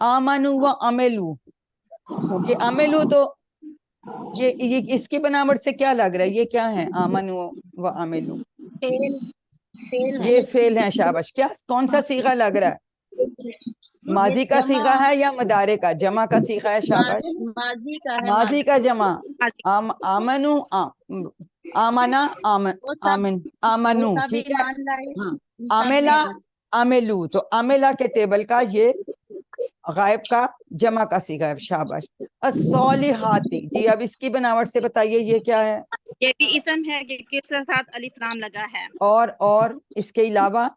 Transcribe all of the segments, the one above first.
آمنو و عملو، یہ عملو تو یہ اس کی بناوٹ سے کیا لگ رہا ہے؟ یہ کیا ہے آمنو و عملو؟ فعل فعل ہے یہ فعل ہے، شاباش. کیا کون سا صیغہ لگ رہا ہے؟ ماضی کا صیغہ ہے یا مدارے کا؟ جمع کا صیغہ ہے، شاباش. ماضی کا ہے، ماضی کا جمع. آمنو آمنا وہ سب آمن آمنو، وہ سب ٹھیک ہے. ایمان لائے، ہاں، ان سب عملہ نے عملو، تو عملہ کے ٹیبل کا یہ غائب کا جمع کا صیغہ ہے، شاباش. الصالحاتی، جی اب اس کی بناوٹ سے بتائیے یہ کیا ہے؟ یہ بھی اسم ہے کہ کس کے ساتھ الف لام لگا ہے. اور اس کے علاوہ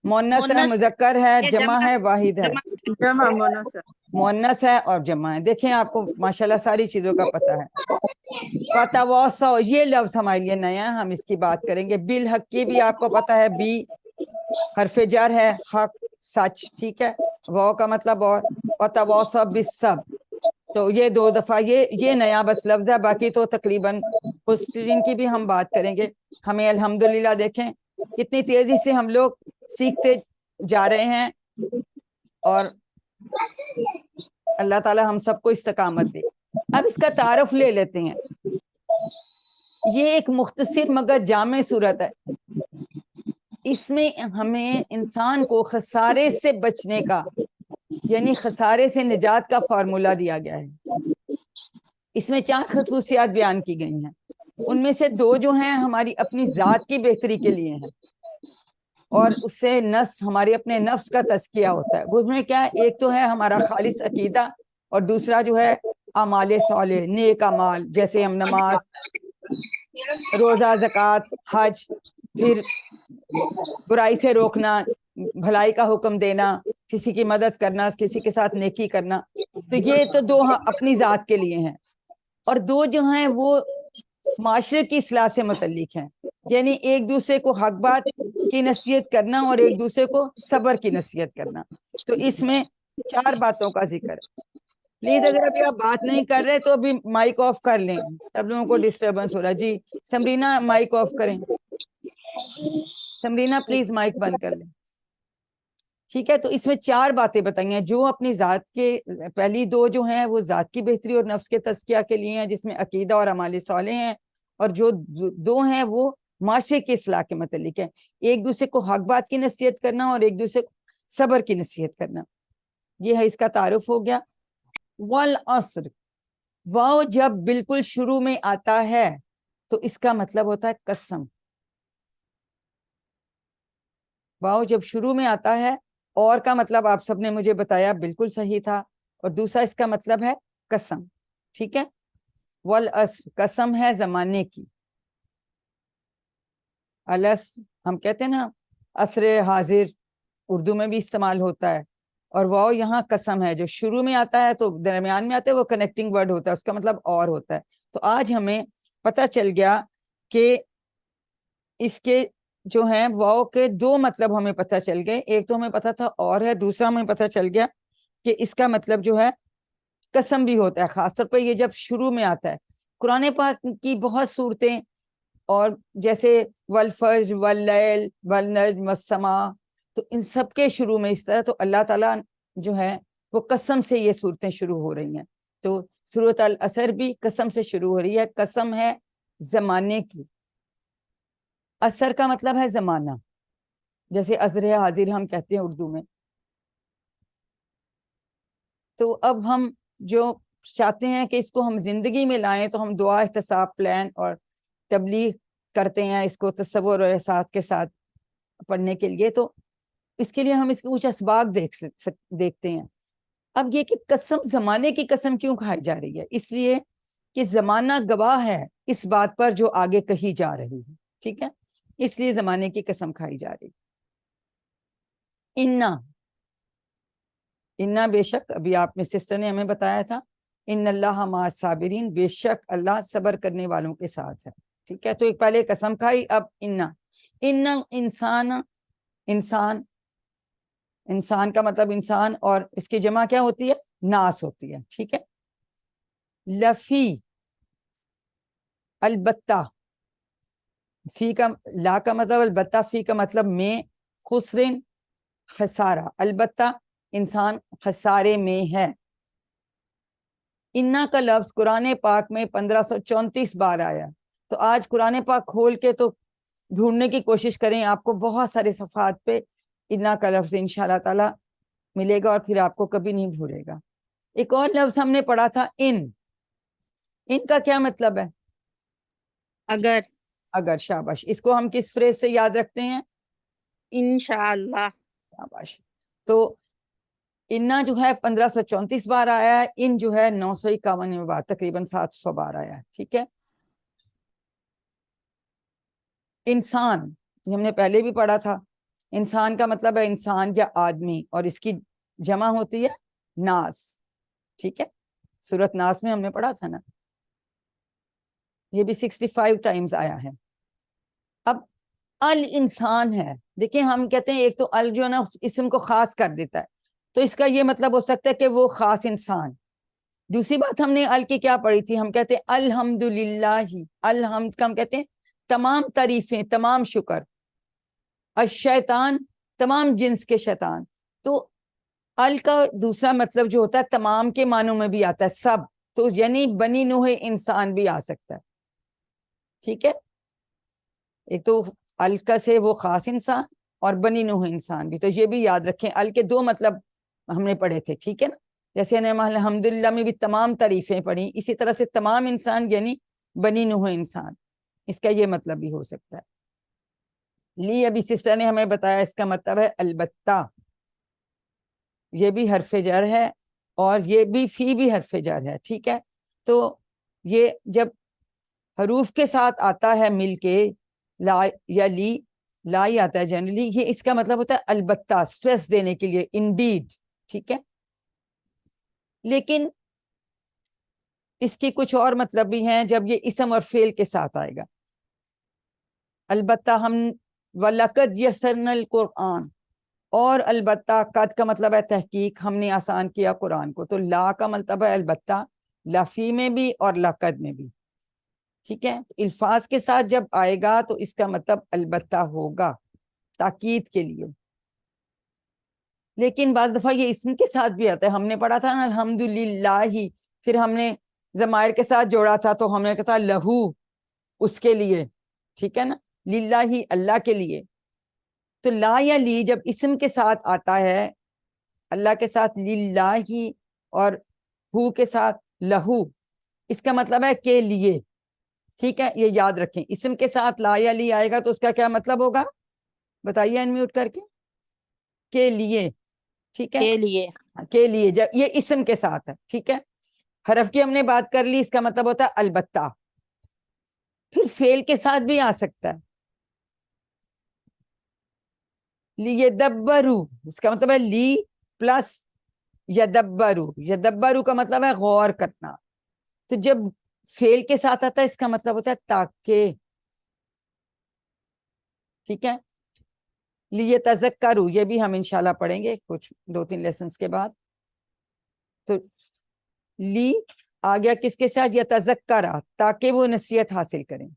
مؤنث ہے، مونس مذکر ہے، یہ جمع ہے، واحد ہے؟ جمع مونس ہے. مؤنث ہے اور جمع ہے. دیکھیں آپ کو ماشاءاللہ ساری چیزوں کا پتہ ہے. وتواصوا، یہ لفظ ہمارے لیے نیا ہے، ہم اس کی بات کریں گے. بالحق کی بھی آپ کو پتہ ہے، بی حرف جر ہے، حق سچ، ٹھیک ہے. واو کا مطلب اور، وتواصوا بالصبر، تو یہ 2 دفعہ یہ نیا بس لفظ ہے. باقی تو تقریباً پسٹرین کی بھی ہم بات کریں گے. ہمیں الحمدللہ دیکھیں کتنی تیزی سے ہم لوگ سیکھتے جا رہے ہیں، اور اللہ تعالی ہم سب کو استقامت دے. اب اس کا تعارف لے لیتے ہیں. یہ ایک مختصر مگر جامع صورت ہے. اس میں ہمیں انسان کو خسارے سے بچنے کا، یعنی خسارے سے نجات کا فارمولہ دیا گیا ہے. اس میں 4 خصوصیات بیان کی گئی ہیں. ان میں سے 2 جو ہیں ہماری اپنی ذات کی بہتری کے لیے ہیں، اور اس سے ہمارے اپنے نفس کا تزکیہ ہوتا ہے. اس میں کیا ہے؟ ایک تو ہے ہمارا خالص عقیدہ، اور دوسرا جو ہے اعمال صالح، نیک اعمال، جیسے ہم نماز، روزہ، زکوٰۃ، حج، پھر برائی سے روکنا، بھلائی کا حکم دینا، کسی کی مدد کرنا، کسی کے ساتھ نیکی کرنا. تو یہ تو 2 اپنی ذات کے لیے ہیں، اور 2 جو ہیں وہ معاشرے کی اصلاح سے متعلق ہیں. یعنی ایک دوسرے کو حق بات کی نصیحت کرنا اور ایک دوسرے کو صبر کی نصیحت کرنا. تو اس میں 4 باتوں کا ذکر ہے. پلیز اگر ابھی آپ بات نہیں کر رہے تو ابھی مائک آف کر لیں، سب لوگوں کو ڈسٹربنس ہو رہا ہے. جی سمرینا مائک آف کریں. سمرینا پلیز مائک بند کر لیں. ٹھیک ہے، تو اس میں 4 باتیں بتائی ہیں جو اپنی ذات کے، پہلی 2 جو ہیں وہ ذات کی بہتری اور نفس کے تزکیہ کے لیے ہیں، جس میں عقیدہ اور اعمال صالح ہیں. اور جو 2 ہیں وہ معاشرے کی اصلاح کے متعلق ہیں، ایک دوسرے کو حق بات کی نصیحت کرنا اور ایک دوسرے کو صبر کی نصیحت کرنا. یہ ہے اس کا تعارف ہو گیا. والعصر، واو جب بالکل شروع میں آتا ہے تو اس کا مطلب ہوتا ہے قسم. واو جب شروع میں آتا ہے، اور کا مطلب آپ سب نے مجھے بتایا بالکل صحیح تھا، اور دوسرا اس کا مطلب ہے قسم. ٹھیک ہے، والعصر قسم ہے زمانے کی. العصر ہم کہتے ہیں نا، عصر حاضر اردو میں بھی استعمال ہوتا ہے، اور واو یہاں قسم ہے جو شروع میں آتا ہے تو درمیان میں آتا ہے، وہ کنیکٹنگ ورڈ ہوتا ہے، اس کا مطلب اور ہوتا ہے. تو آج ہمیں پتہ چل گیا کہ اس کے جو ہیں واو کے 2 مطلب ہمیں پتہ چل گئے. ایک تو ہمیں پتہ تھا اور ہے، دوسرا ہمیں پتہ چل گیا کہ اس کا مطلب جو ہے قسم بھی ہوتا ہے، خاص طور پہ یہ جب شروع میں آتا ہے. قرآن پاک کی بہت صورتیں، اور جیسے والفجر واللیل والنجم والسماء، تو ان سب کے شروع میں اس طرح تو اللہ تعالیٰ جو ہے وہ قسم سے یہ صورتیں شروع ہو رہی ہیں. تو سورۃ العصر بھی قسم سے شروع ہو رہی ہے. قسم ہے زمانے کی. عصر کا مطلب ہے زمانہ، جیسے عصر حاضر ہم کہتے ہیں اردو میں. تو اب ہم جو چاہتے ہیں کہ اس کو ہم زندگی میں لائیں، تو ہم دعا، احتساب، پلان اور تبلیغ کرتے ہیں اس کو تصور اور احساس کے ساتھ پڑھنے کے لیے. تو اس کے لیے ہم اس کے کچھ اسباق دیکھتے ہیں. اب یہ کہ قسم، زمانے کی قسم کیوں کھائی جا رہی ہے؟ اس لیے کہ زمانہ گواہ ہے اس بات پر جو آگے کہی جا رہی ہے. ٹھیک ہے، اس لیے زمانے کی قسم کھائی جا رہی. انا بے شک، ابھی آپ میں سسٹر نے ہمیں بتایا تھا، ان اللہ مع الصابرین، بے شک اللہ صبر کرنے والوں کے ساتھ ہے. ٹھیک ہے، تو ایک پہلے قسم کھائی، اب انسان انسان کا مطلب انسان، اور اس کی جمع کیا ہوتی ہے؟ ناس ہوتی ہے. ٹھیک ہے، لفی، البتہ، فی کا، لا کا مطلب البتہ، فی کا مطلب میں، خسرن خسارہ، البتہ انسان خسارے میں ہے۔ انا کا لفظ قرآن پاک میں 1534 بار آیا، تو آج قرآن پاک کھول کے تو ڈھونڈنے کی کوشش کریں، آپ کو بہت سارے صفحات پہ انا کا لفظ انشاءاللہ تعالی ملے گا اور پھر آپ کو کبھی نہیں بھولے گا۔ ایک اور لفظ ہم نے پڑھا تھا ان کا کیا مطلب ہے؟ اگر، اگر، شاباش۔ اس کو ہم کس فریز سے یاد رکھتے ہیں؟ انشاءاللہ۔ شاباش۔ تو انا جو ہے 1534 بار آیا ہے، ان جو ہے 951 بار، تقریباً 700 بار آیا ہے، ٹھیک ہے۔ انسان یہ ہم نے پہلے بھی پڑھا تھا، انسان کا مطلب ہے انسان یا آدمی، اور اس کی جمع ہوتی ہے ناس، ٹھیک ہے، سورۃ ناس میں ہم نے پڑھا تھا نا، یہ بھی 65 ٹائمز آیا ہے۔ اب الانسان ہے، دیکھیں ہم کہتے ہیں ایک تو ال جو ہے نا اسم کو خاص کر دیتا ہے، تو اس کا یہ مطلب ہو سکتا ہے کہ وہ خاص انسان۔ دوسری بات ہم نے ال کی کیا پڑھی تھی؟ ہم کہتے ہیں الحمدللہ، الحمد کا ہم کہتے ہیں تمام تعریفیں، تمام شکر، الشیطان تمام جنس کے شیطان، تو ال کا دوسرا مطلب جو ہوتا ہے تمام کے معنوں میں بھی آتا ہے، سب، تو یعنی بنی نوح انسان بھی آ سکتا ہے، ٹھیک ہے۔ ایک تو ال کا سے وہ خاص انسان اور بنی نوح انسان بھی، تو یہ بھی یاد رکھیں، ال کے دو مطلب ہم نے پڑھے تھے، ٹھیک ہے نا۔ جیسے نے الحمدللہ میں بھی تمام تعریفیں پڑھی، اسی طرح سے تمام انسان یعنی بنی نوح انسان، اس کا یہ مطلب بھی ہو سکتا ہے۔ لی ابھی سسٹر نے ہمیں بتایا اس کا مطلب ہے البتہ، یہ بھی حرف جر ہے اور یہ بھی فی بھی حرف جر ہے، ٹھیک ہے۔ تو یہ جب حروف کے ساتھ آتا ہے مل کے لا یا لی، لا ہی آتا ہے جنرلی، یہ اس کا مطلب ہوتا ہے البتہ، سٹریس دینے کے لیے، انڈیڈ، ٹھیک ہے۔ لیکن اس کی کچھ اور مطلب بھی ہیں جب یہ اسم اور فعل کے ساتھ آئے گا۔ البتہ ہم وَلَقَدْ يَسَّرْنَا الْقُرْآنَ، اور البتہ، قد کا مطلب ہے تحقیق، ہم نے آسان کیا قرآن کو، تو لا کا مطلب ہے البتہ، لفی میں بھی اور لقد میں بھی، ٹھیک ہے۔ الفاظ کے ساتھ جب آئے گا تو اس کا مطلب البتہ ہوگا، تاکید کے لیے۔ لیکن بعض دفعہ یہ اسم کے ساتھ بھی آتا ہے، ہم نے پڑھا تھا نا الحمدللہ، پھر ہم نے ضمائر کے ساتھ جوڑا تھا تو ہم نے کہا تھا لہو، اس کے لیے، ٹھیک ہے نا، للہ، اللہ کے لیے۔ تو لا یا لی جب اسم کے ساتھ آتا ہے، اللہ کے ساتھ للہ اور ہو کے ساتھ لہو، اس کا مطلب ہے کے لیے، ٹھیک ہے، یہ یاد رکھیں۔ اسم کے ساتھ لا یا لی آئے گا تو اس کا کیا مطلب ہوگا؟ بتائیے انمیوٹ کر کے لیے، ٹھیک ہے، کے لیے، کے لیے، جب یہ اسم کے ساتھ ہے، ٹھیک ہے۔ حرف کی ہم نے بات کر لی، اس کا مطلب ہوتا ہے البتہ۔ پھر فعل کے ساتھ بھی آ سکتا ہے، لیدبروا، اس کا مطلب ہے لی پلس یدبروا، یدبروا کا مطلب ہے غور کرنا، تو جب فعل کے ساتھ آتا ہے اس کا مطلب ہوتا ہے تاکہ، ٹھیک ہے۔ لیتذکروا، یہ بھی ہم انشاءاللہ پڑھیں گے کچھ 2-3 لیسنز کے بعد۔ تو لی آ گیا کس کے ساتھ؟ یتذکرا، تاکہ وہ نصیحت حاصل کریں،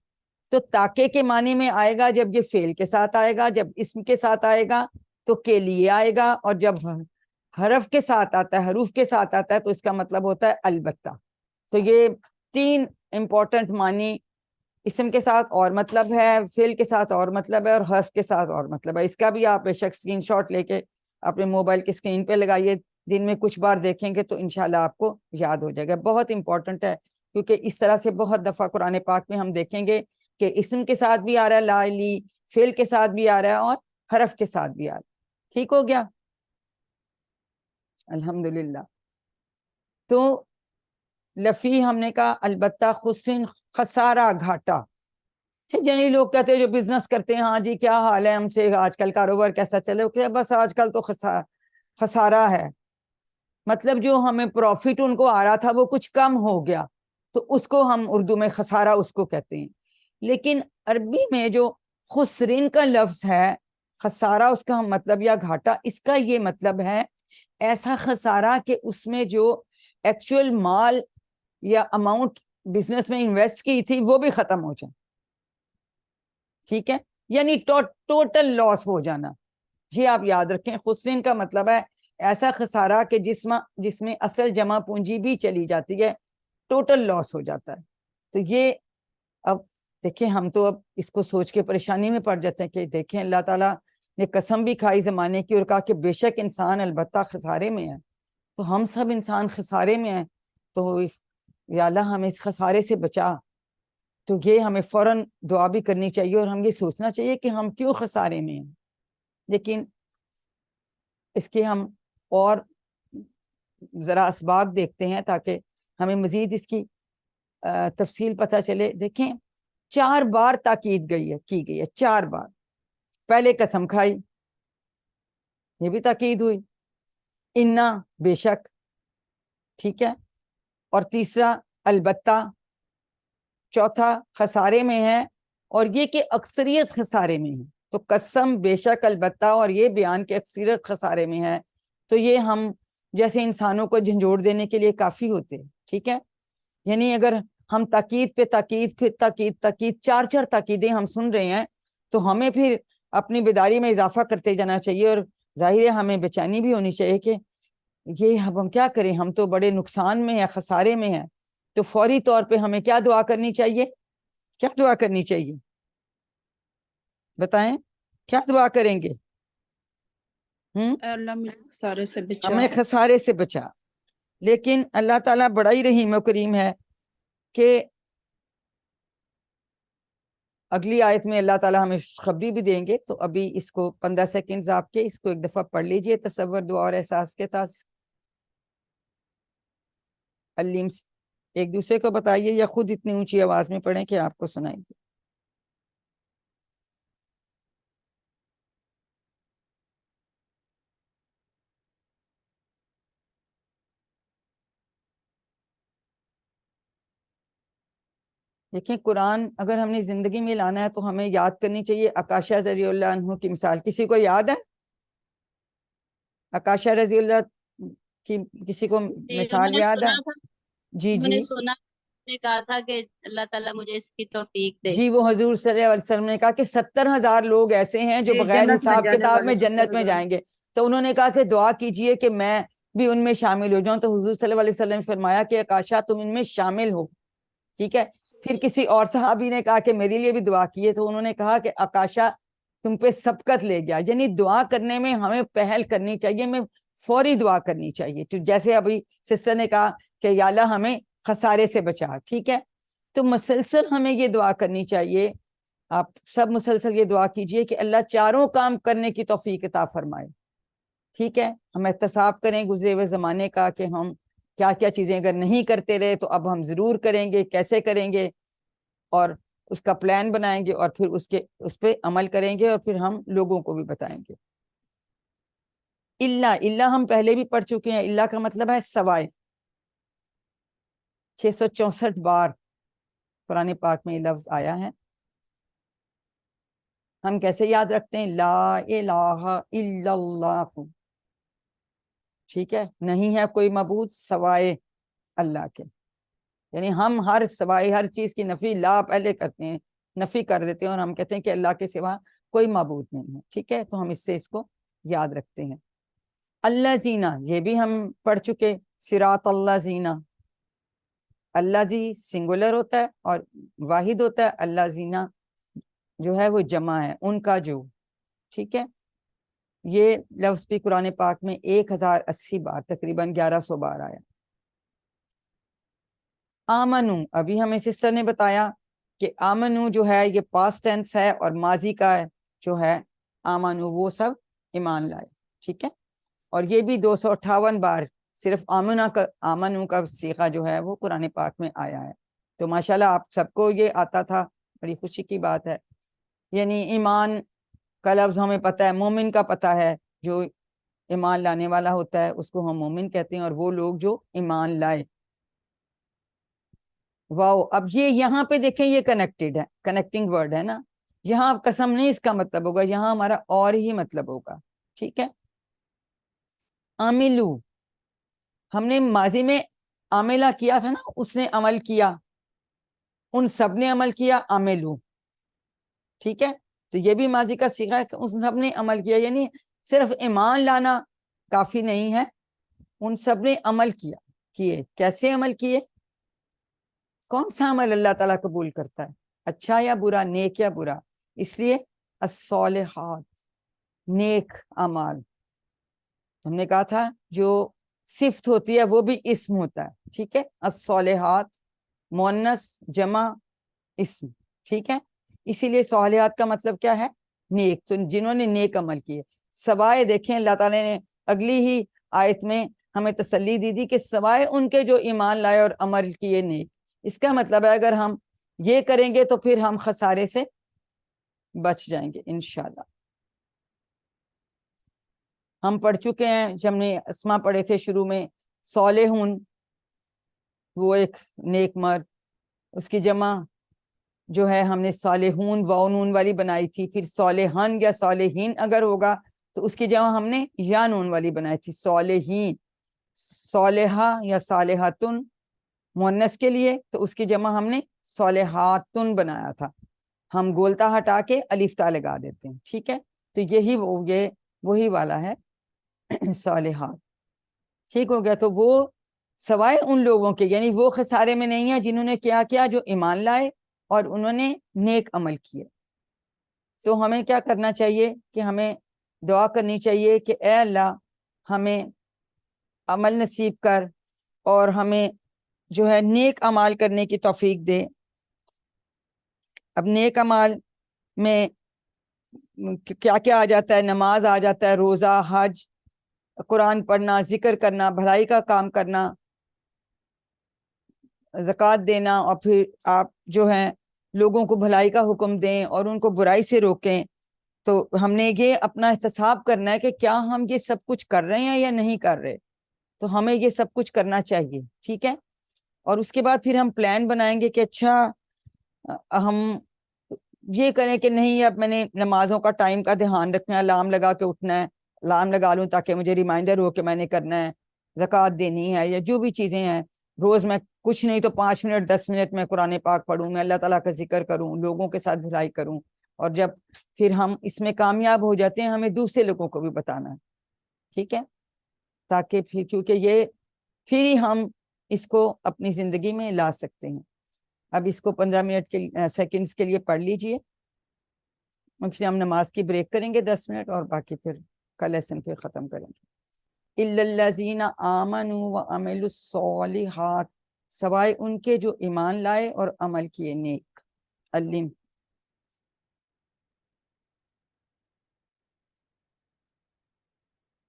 تو تاکہ کے معنی میں آئے گا جب یہ فعل کے ساتھ آئے گا، جب اسم کے ساتھ آئے گا تو کے لیے آئے گا، اور جب حرف کے ساتھ آتا ہے، حروف کے ساتھ آتا ہے تو اس کا مطلب ہوتا ہے البتہ۔ تو یہ 3 امپورٹنٹ معنی، اسم کے ساتھ اور مطلب ہے، فعل کے ساتھ اور مطلب ہے، اور حرف کے ساتھ اور مطلب ہے۔ اس کا بھی آپ بے شک اسکرین شاٹ لے کے اپنے موبائل کی اسکرین پہ لگائیے، دن میں کچھ بار دیکھیں گے تو انشاءاللہ آپ کو یاد ہو جائے گا۔ بہت امپورٹنٹ ہے، کیونکہ اس طرح سے بہت دفعہ قرآن پاک میں ہم دیکھیں گے کہ اسم کے ساتھ بھی آ رہا ہے لا لی، فعل کے ساتھ بھی آ رہا ہے اور حرف کے ساتھ بھی آ رہا ہے، ٹھیک ہو گیا، الحمدللہ۔ تو لفی ہم نے کہا البتہ، خسن خسارہ، گھاٹا۔ جنرلی لوگ کہتے ہیں جو بزنس کرتے ہیں، ہاں جی کیا حال ہے، ہم سے آج کل کاروبار کیسا چلے، کہ بس آج کل تو خسارہ ہے، مطلب جو ہمیں پروفٹ ان کو آ رہا تھا وہ کچھ کم ہو گیا، تو اس کو ہم اردو میں خسارہ اس کو کہتے ہیں۔ لیکن عربی میں جو خسرین کا لفظ ہے، خسارہ اس کا مطلب یا گھاٹا، اس کا یہ مطلب ہے ایسا خسارہ کہ اس میں جو ایکچوئل مال یا اماؤنٹ بزنس میں انویسٹ کی تھی وہ بھی ختم ہو جائے، ٹھیک ہے، یعنی ٹوٹل لاس ہو جانا، یہ آپ یاد رکھیں۔ خسرین کا مطلب ہے ایسا خسارہ کہ جس میں اصل جمع پونجی بھی چلی جاتی ہے، ٹوٹل لاس ہو جاتا ہے۔ تو یہ اب دیکھیں ہم تو اب اس کو سوچ کے پریشانی میں پڑ جاتے ہیں کہ دیکھیں اللہ تعالیٰ نے قسم بھی کھائی زمانے کی اور کہا کہ بے شک انسان البتہ خسارے میں ہے، تو ہم سب انسان خسارے میں ہیں، تو یا اللہ ہمیں اس خسارے سے بچا۔ تو یہ ہمیں فوراً دعا بھی کرنی چاہیے اور ہم یہ سوچنا چاہیے کہ ہم کیوں خسارے میں ہیں، لیکن اس کے ہم اور ذرا اسباب دیکھتے ہیں تاکہ ہمیں مزید اس کی تفصیل پتہ چلے۔ دیکھیں 4 بار تاکید کی گئی ہے، 4 بار۔ پہلے قسم کھائی، یہ بھی تاکید ہوئی، انا بے شک، ٹھیک ہے، اور تیسرا البتہ، چوتھا خسارے میں ہے، اور یہ کہ اکثریت خسارے میں ہے۔ تو قسم، بے شک، البتہ اور یہ بیان کہ اکثریت خسارے میں ہے، تو یہ ہم جیسے انسانوں کو جھنجھوڑ دینے کے لیے کافی ہوتے ہیں، ٹھیک ہے۔ یعنی اگر ہم تاکید پہ تاکید، پھر تاکید 4 تاکیدیں ہم سن رہے ہیں، تو ہمیں پھر اپنی بیداری میں اضافہ کرتے جانا چاہیے، اور ظاہر ہے ہمیں بے چینی بھی ہونی چاہیے کہ یہ ہم کیا کریں، ہم تو بڑے نقصان میں ہیں، خسارے میں ہیں۔ تو فوری طور پہ ہمیں کیا دعا کرنی چاہیے؟ کیا دعا کرنی چاہیے بتائیں، کیا دعا کریں گے؟ اللہ مجھے خسارے سے بچا۔ ہمیں خسارے سے بچا۔ لیکن اللہ تعالیٰ بڑا ہی رحیم و کریم ہے کہ اگلی آیت میں اللہ تعالیٰ ہمیں خبری بھی دیں گے۔ تو ابھی اس کو 15 سیکنڈز آپ کے اس کو ایک دفعہ پڑھ لیجئے تصور، دعا اور احساس کے ساتھ۔ علیم ایک دوسرے کو بتائیے یا خود اتنی اونچی آواز میں پڑھیں کہ آپ کو سنائی دے۔ دیکھیں قرآن اگر ہم نے زندگی میں لانا ہے تو ہمیں یاد کرنی چاہیے عکاشہ رضی اللہ عنہ کی مثال۔ کسی کو یاد ہے عکاشہ رضی اللہ کی کسی کو انہوں مثال نے یاد ہے؟ سنا تھا، جی انہوں جی نے سنا، نے کہا تھا کہ اللہ تعالیٰ مجھے اس کی توفیق دے۔ جی، وہ حضور صلی اللہ علیہ وسلم نے کہا کہ 70,000 لوگ ایسے ہیں جو بغیر حساب کتاب میں جنت میں جائیں گے۔ تو انہوں نے کہا کہ دعا کیجئے کہ میں بھی ان میں شامل ہو جاؤں۔ تو حضور صلی اللہ علیہ وسلم نے فرمایا کہ عکاشہ تم ان میں شامل ہو، ٹھیک ہے۔ پھر کسی اور صحابی نے کہا کہ میرے لیے بھی دعا کیے، تو انہوں نے کہا کہ عکاشہ تم پہ سبقت لے گیا۔ یعنی دعا کرنے میں ہمیں پہل کرنی چاہیے، ہمیں فوری دعا کرنی چاہیے۔ تو جیسے ابھی سسٹر نے کہا کہ یا اللہ ہمیں خسارے سے بچا، ٹھیک ہے۔ تو مسلسل ہمیں یہ دعا کرنی چاہیے، آپ سب مسلسل یہ دعا کیجئے کہ اللہ چاروں کام کرنے کی توفیق عطا فرمائے، ٹھیک ہے۔ ہم احتساب کریں گزرے ہوئے زمانے کا کہ ہم کیا کیا چیزیں اگر نہیں کرتے رہے تو اب ہم ضرور کریں گے، کیسے کریں گے، اور اس کا پلان بنائیں گے، اور پھر اس پہ عمل کریں گے، اور پھر ہم لوگوں کو بھی بتائیں گے۔ اللہ ہم پہلے بھی پڑھ چکے ہیں، اللہ کا مطلب ہے سوائے۔ 664 بار قرآن پاک میں یہ لفظ آیا ہے۔ ہم کیسے یاد رکھتے ہیں؟ لا الہ الا اللہ، ٹھیک ہے، نہیں ہے کوئی معبود سوائے اللہ کے۔ یعنی ہم ہر سوائے ہر چیز کی نفی لا پہلے کرتے ہیں، نفی کر دیتے ہیں، اور ہم کہتے ہیں کہ اللہ کے سوا کوئی معبود نہیں ہے، ٹھیک ہے۔ تو ہم اس کو یاد رکھتے ہیں۔ اللہ زینہ، یہ بھی ہم پڑھ چکے، صراط اللہ زینہ۔ اللہ زی سنگولر ہوتا ہے اور واحد ہوتا ہے، اللہ زینہ جو ہے وہ جمع ہے، ان کا جو، ٹھیک ہے۔ یہ لفظ بھی قرآن پاک میں 1080 بار، تقریباً 1100 بار آیا۔ آمنو، ابھی ہمیں سسٹر نے بتایا کہ آمنو جو ہے یہ پاسٹ ٹینس ہے، اور ماضی کا جو ہے آمنو وہ سب ایمان لائے، ٹھیک ہے۔ اور یہ بھی 258 بار صرف آمنو کا صیغہ جو ہے وہ قرآن پاک میں آیا ہے۔ تو ماشاءاللہ آپ سب کو یہ آتا تھا، بڑی خوشی کی بات ہے۔ یعنی ایمان کا لفظ ہمیں پتہ ہے، مومن کا پتہ ہے، جو ایمان لانے والا ہوتا ہے اس کو ہم مومن کہتے ہیں، اور وہ لوگ جو ایمان لائے۔ واو، اب یہ یہاں پہ دیکھیں یہ کنیکٹڈ ہے، کنیکٹنگ ورڈ ہے نا۔ یہاں اب قسم نہیں اس کا مطلب ہوگا، یہاں ہمارا اور ہی مطلب ہوگا، ٹھیک ہے۔ عاملو، ہم نے ماضی میں عاملہ کیا تھا نا، اس نے عمل کیا، ان سب نے عمل کیا، عاملو، ٹھیک ہے۔ تو یہ بھی ماضی کا صیغہ ہے کہ ان سب نے عمل کیا، یعنی صرف ایمان لانا کافی نہیں ہے, ان سب نے عمل کیے. کیسے عمل کیے؟ کون سا عمل اللہ تعالیٰ قبول کرتا ہے, اچھا یا برا, نیک یا برا؟ اس لیے الصالحات, نیک اعمال. ہم نے کہا تھا جو صفت ہوتی ہے وہ بھی اسم ہوتا ہے, ٹھیک ہے. الصالحات مؤنث جمع اسم, ٹھیک ہے. اسی لیے صالحات کا مطلب کیا ہے؟ نیک, تو جنہوں نے نیک عمل کیے. سوائے دیکھیں اللہ تعالیٰ نے اگلی ہی آیت میں ہمیں تسلی دی کہ سوائے ان کے جو ایمان لائے اور عمل کیے نیک. اس کا مطلب ہے اگر ہم یہ کریں گے تو پھر ہم خسارے سے بچ جائیں گے انشاءاللہ. ہم پڑھ چکے ہیں, جب ہم نے اسما پڑھے تھے شروع میں, صالحون وہ ایک نیک مرد, اس کی جمع جو ہے ہم نے صالحون واو نون والی بنائی تھی. پھر صالحان یا صالحین اگر ہوگا تو اس کی جمع ہم نے یا نون والی بنائی تھی, صالحین. صالحہ یا صالحاتن مؤنث کے لیے, تو اس کی جمع ہم نے صالحاتن بنایا تھا. ہم گولتا ہٹا کے الف تا لگا دیتے ہیں, ٹھیک ہے. تو یہ وہی والا ہے صالحات, ٹھیک ہو گیا. تو وہ سوائے ان لوگوں کے, یعنی وہ خسارے میں نہیں ہے جنہوں نے کیا جو ایمان لائے اور انہوں نے نیک عمل کیے. تو ہمیں کیا کرنا چاہیے کہ ہمیں دعا کرنی چاہیے کہ اے اللہ ہمیں عمل نصیب کر اور ہمیں جو ہے نیک اعمال کرنے کی توفیق دے. اب نیک اعمال میں کیا کیا آ جاتا ہے؟ نماز آ جاتا ہے, روزہ, حج, قرآن پڑھنا, ذکر کرنا, بھلائی کا کام کرنا, زکوٰۃ دینا, اور پھر آپ جو ہیں لوگوں کو بھلائی کا حکم دیں اور ان کو برائی سے روکیں. تو ہم نے یہ اپنا احتساب کرنا ہے کہ کیا ہم یہ سب کچھ کر رہے ہیں یا نہیں کر رہے. تو ہمیں یہ سب کچھ کرنا چاہیے, ٹھیک ہے. اور اس کے بعد پھر ہم پلان بنائیں گے کہ اچھا ہم یہ کریں کہ نہیں, اب میں نے نمازوں کا ٹائم کا دھیان رکھنا ہے, الارم لگا کے اٹھنا ہے, الارم لگا لوں تاکہ مجھے ریمائنڈر ہو کہ میں نے کرنا ہے, زکوٰۃ دینی ہے, یا جو بھی چیزیں ہیں. روز میں کچھ نہیں تو 5 منٹ 10 منٹ میں قرآن پاک پڑھوں, میں اللہ تعالیٰ کا ذکر کروں, لوگوں کے ساتھ بھلائی کروں. اور جب پھر ہم اس میں کامیاب ہو جاتے ہیں ہمیں دوسرے لوگوں کو بھی بتانا ہے, ٹھیک ہے. تاکہ پھر کیونکہ یہ پھر ہی ہم اس کو اپنی زندگی میں لا سکتے ہیں. اب اس کو 15 منٹ کے سیکنڈز کے لیے پڑھ لیجئے, پھر ہم نماز کی بریک کریں گے 10 منٹ, اور باقی پھر کا لیسن پھر ختم کریں گے. اِلَّا الَّذِينَ آمَنُوا وَعَمِلُوا الصَّالِحَاتِ, سوائے ان کے جو ایمان لائے اور عمل کیے نیک. علم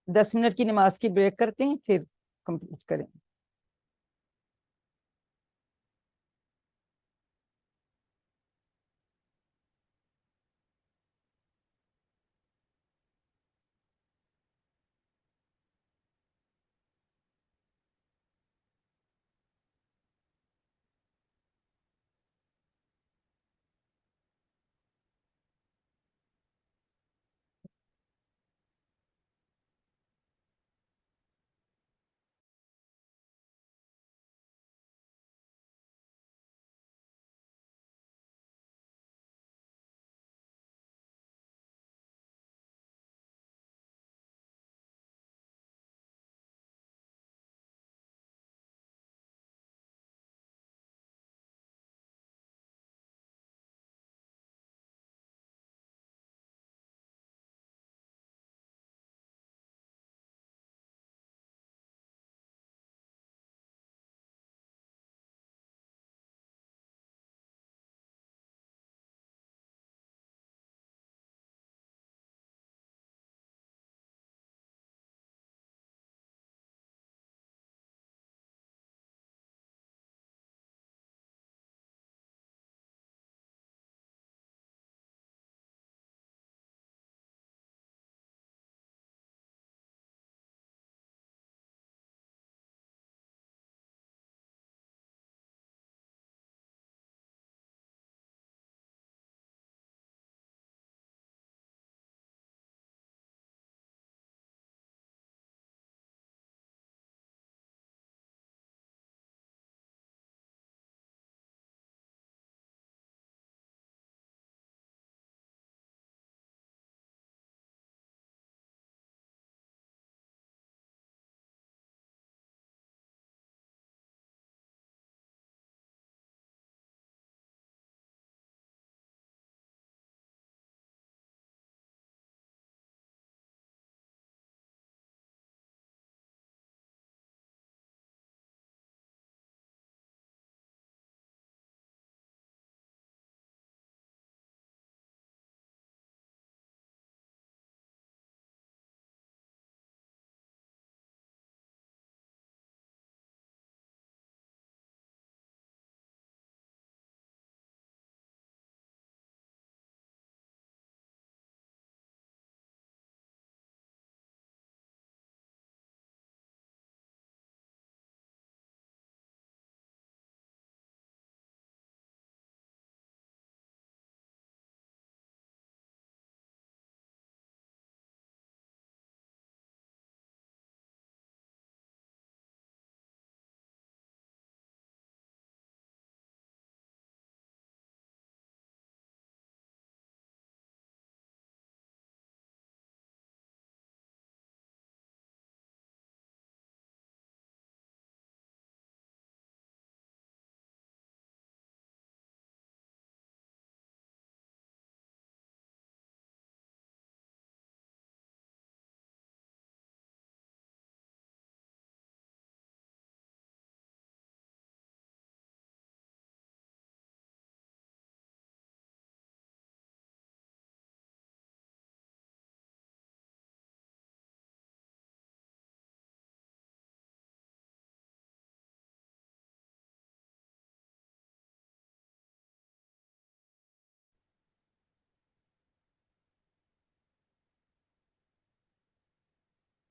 10 منٹ کی نماز کی بریک کرتے ہیں, پھر کمپلیٹ کریں.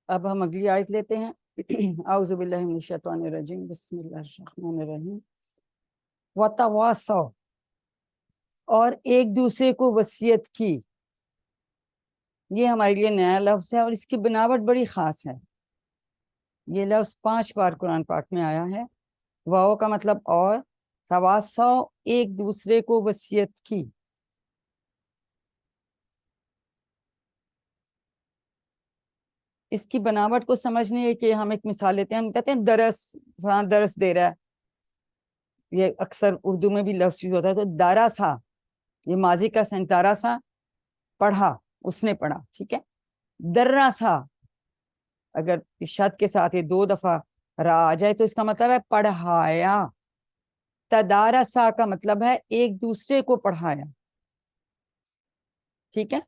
اب ہم اگلی آیت لیتے ہیں. اعوذ باللہ من الشیطان الرجیم بسم اللہ الرحمن الرحیم. وتواصوا، اور ایک دوسرے کو وصیت کی. یہ ہمارے لیے نیا لفظ ہے اور اس کی بناوٹ بڑی خاص ہے. یہ لفظ 5 بار قرآن پاک میں آیا ہے. واو کا مطلب اور، تواصوا ایک دوسرے کو وصیت کی. اس کی بناوٹ کو سمجھنے ہے کہ ہم ایک مثال لیتے ہیں. ہم کہتے ہیں درس، فلاں درس دے رہا ہے. یہ اکثر اردو میں بھی لفظ یوز ہوتا ہے. تو داراسا، یہ ماضی کا سینس، داراسا پڑھا، اس نے پڑھا. ٹھیک ہے. دراسا اگر شد کے ساتھ یہ 2 دفعہ را آ جائے تو اس کا مطلب ہے پڑھایا. تدارسا کا مطلب ہے ایک دوسرے کو پڑھایا. ٹھیک ہے.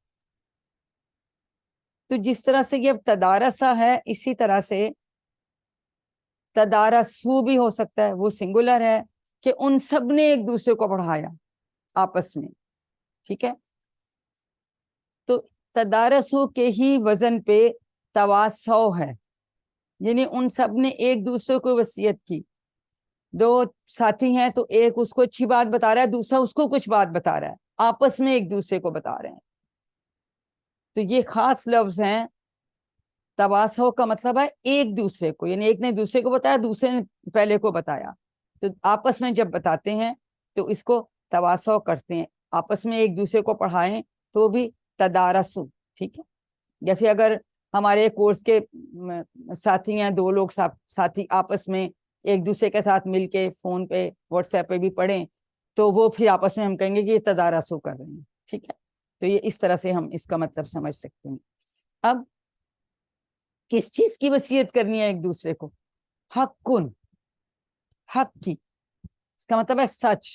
تو جس طرح سے یہ تدارسا ہے، اسی طرح سے تدارسو بھی ہو سکتا ہے. وہ سنگولر ہے کہ ان سب نے ایک دوسرے کو پڑھایا آپس میں. ٹھیک ہے. تو تدارسو کے ہی وزن پہ تواصو ہے، یعنی ان سب نے ایک دوسرے کو وصیت کی. 2 ساتھی ہیں تو ایک اس کو اچھی بات بتا رہا ہے، دوسرا اس کو کچھ بات بتا رہا ہے، آپس میں ایک دوسرے کو بتا رہے ہیں. تو یہ خاص لفظ ہیں. تواصو کا مطلب ہے ایک دوسرے کو، یعنی ایک نے دوسرے کو بتایا، دوسرے نے پہلے کو بتایا. تو آپس میں جب بتاتے ہیں تو اس کو تواصو کرتے ہیں. آپس میں ایک دوسرے کو پڑھائیں تو بھی تدارسو. ٹھیک ہے. جیسے اگر ہمارے کورس کے ساتھی ہیں، 2 لوگ ساتھی آپس میں ایک دوسرے کے ساتھ مل کے فون پہ، واٹس ایپ پہ بھی پڑھیں تو وہ پھر آپس میں ہم کہیں گے کہ یہ تدارسو کر رہے ہیں. ٹھیک ہے. تو یہ اس طرح سے ہم اس کا مطلب سمجھ سکتے ہیں. اب کس چیز کی وصیت کرنی ہے ایک دوسرے کو؟ حقن، حق کی. اس کا مطلب ہے سچ.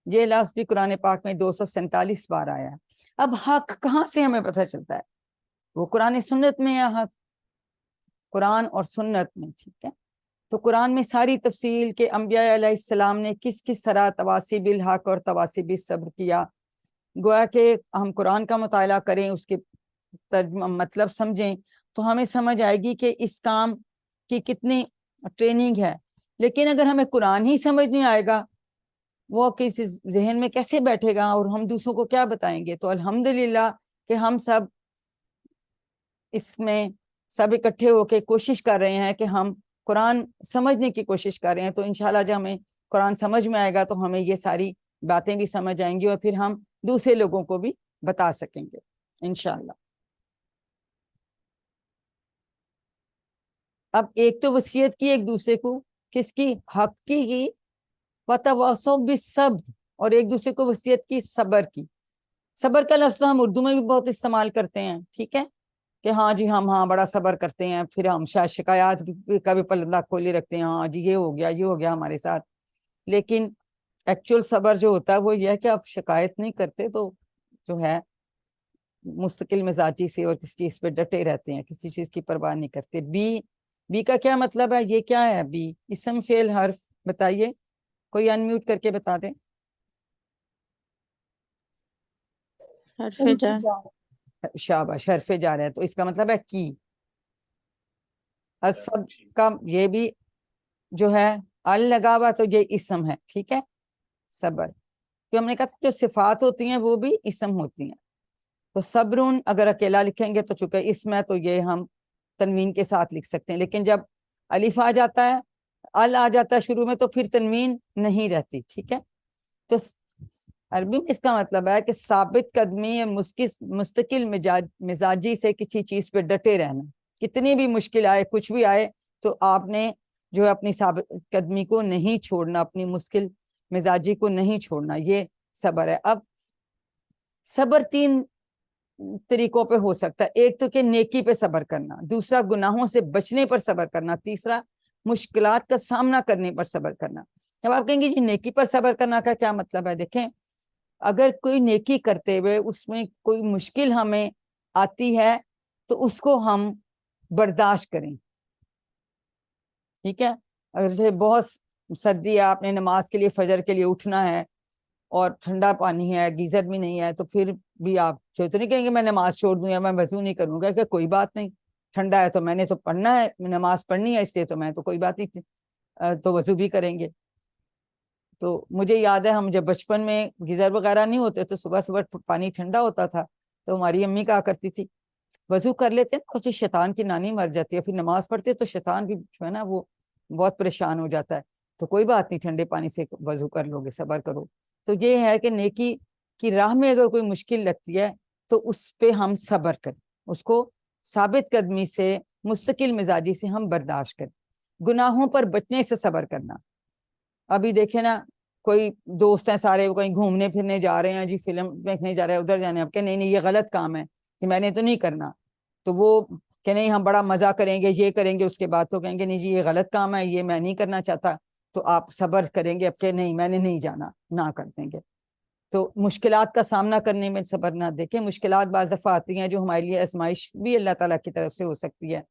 یہ لفظ بھی قرآن پاک میں 247 بار آیا ہے. اب حق کہاں سے ہمیں پتہ چلتا ہے؟ وہ قرآن سنت میں ہے حق، قرآن اور سنت میں. ٹھیک ہے. تو قرآن میں ساری تفصیل کہ انبیاء علیہ السلام نے کس کس طرح تواصی بالحق اور تواصی بالصبر کیا. گویا کہ ہم قرآن کا مطالعہ کریں، اس کے ترجمہ مطلب سمجھیں تو ہمیں سمجھ آئے گی کہ اس کام کی کتنی ٹریننگ ہے. لیکن اگر ہمیں قرآن ہی سمجھ نہیں آئے گا، وہ کسی ذہن میں کیسے بیٹھے گا اور ہم دوسروں کو کیا بتائیں گے؟ تو الحمدللہ کہ ہم سب اس میں سب اکٹھے ہو کے کوشش کر رہے ہیں کہ ہم قرآن سمجھنے کی کوشش کر رہے ہیں. تو انشاءاللہ جب ہمیں قرآن سمجھ میں آئے گا تو ہمیں یہ ساری باتیں بھی سمجھ آئیں گی اور پھر ہم دوسرے لوگوں کو بھی بتا سکیں گے انشاءاللہ. اب ایک تو وصیت کی ایک دوسرے کو، کس کی؟ حق کی. وتواصوا بالصبر، اور ایک دوسرے کو وصیت کی صبر کی. صبر کا لفظ ہم اردو میں بھی بہت استعمال کرتے ہیں. ٹھیک ہے. کہ ہاں جی ہم بڑا صبر کرتے ہیں، پھر ہم شاید شکایات کا بھی پلندہ کھولے رکھتے ہیں. ہاں جی یہ ہو گیا ہمارے ساتھ. لیکن ایکچول صبر جو ہوتا ہے وہ یہ ہے کہ آپ شکایت نہیں کرتے تو جو ہے مستقل مزاجی سے اور کسی چیز پہ ڈٹے رہتے ہیں، کسی چیز کی پرواہ نہیں کرتے. بی کا کیا مطلب ہے؟ یہ کیا ہے بی؟ اسم فعل حرف. بتائیے، کوئی انمیوٹ کر کے بتا دیں. حرف جر. شاباش، حرف جار ہے تو اس کا مطلب ہے کی. سب کا یہ بھی جو ہے ال لگا ہوا تو یہ اسم ہے. ٹھیک ہے. صبر جو ہم نے کہا جو صفات ہوتی ہیں وہ بھی اسم ہوتی ہیں. تو صبرون اگر اکیلا لکھیں گے تو چونکہ اسم ہے تو یہ ہم تنوین کے ساتھ لکھ سکتے ہیں. لیکن جب الف آ جاتا ہے، ال آ جاتا ہے شروع میں، تو پھر تنوین نہیں رہتی. ٹھیک ہے. تو عربی میں اس کا مطلب ہے کہ ثابت قدمی یا مستقل مزاجی سے کسی چیز پہ ڈٹے رہنا. کتنی بھی مشکل آئے، کچھ بھی آئے، تو آپ نے جو ہے اپنی ثابت قدمی کو نہیں چھوڑنا، اپنی مشکل مزاجی کو نہیں چھوڑنا. یہ صبر ہے. اب صبر 3 طریقوں پہ ہو سکتا ہے. ایک تو کہ نیکی پہ صبر کرنا، دوسرا گناہوں سے بچنے پر صبر کرنا، تیسرا مشکلات کا سامنا کرنے پر صبر کرنا. جب آپ کہیں گے جی نیکی پر صبر کرنا کا کیا مطلب ہے؟ دیکھیں، اگر کوئی نیکی کرتے ہوئے اس میں کوئی مشکل ہمیں آتی ہے تو اس کو ہم برداشت کریں. ٹھیک ہے. اگر جیسے بہت سردی ہے، آپ نے نماز کے لیے فجر کے لیے اٹھنا ہے اور ٹھنڈا پانی ہے، گیزر بھی نہیں ہے، تو پھر بھی آپ تو نہیں کہیں گے میں نماز چھوڑ دوں یا میں وضو نہیں کروں گا. کہ کوئی بات نہیں، ٹھنڈا ہے تو میں نے تو پڑھنا ہے، نماز پڑھنی ہے، اس لیے تو میں تو کوئی بات نہیں، تو وضو بھی کریں گے۔ تو مجھے یاد ہے ہم جب بچپن میں گیزر وغیرہ نہیں ہوتے تو صبح صبح پانی ٹھنڈا ہوتا تھا تو ہماری امی کہا کرتی تھی وضو کر لیتے نا، کچھ شیطان کی نانی مر جاتی ہے، پھر نماز پڑھتے تو شیطان بھی جو ہے نا وہ بہت پریشان ہو جاتا ہے، تو کوئی بات نہیں، ٹھنڈے پانی سے وضو کر لو گے، صبر کرو۔ تو یہ ہے کہ نیکی کی راہ میں اگر کوئی مشکل لگتی ہے تو اس پہ ہم صبر کریں، اس کو ثابت قدمی سے، مستقل مزاجی سے ہم برداشت کریں۔ گناہوں پر بچنے سے صبر کرنا، ابھی دیکھیں نا کوئی دوست ہیں سارے وہ کہیں گھومنے پھرنے جا رہے ہیں، جی فلم دیکھنے جا رہے ہیں، ادھر جانے، اب کہ نہیں نہیں یہ غلط کام ہے کہ میں نے تو نہیں کرنا، تو وہ کہ نہیں ہم بڑا مزہ کریں گے، یہ کریں گے، اس کے بعد تو کہیں گے نہیں جی یہ غلط کام ہے، یہ میں نہیں کرنا چاہتا، تو آپ صبر کریں گے اب کہ نہیں میں نے نہیں جانا، نہ کر دیں گے۔ تو مشکلات کا سامنا کرنے میں صبر نہ دیکھیں، مشکلات بعض دفعہ آتی ہیں جو ہمارے لیے آزمائش بھی اللہ تعالیٰ کی طرف سے ہو سکتی ہے،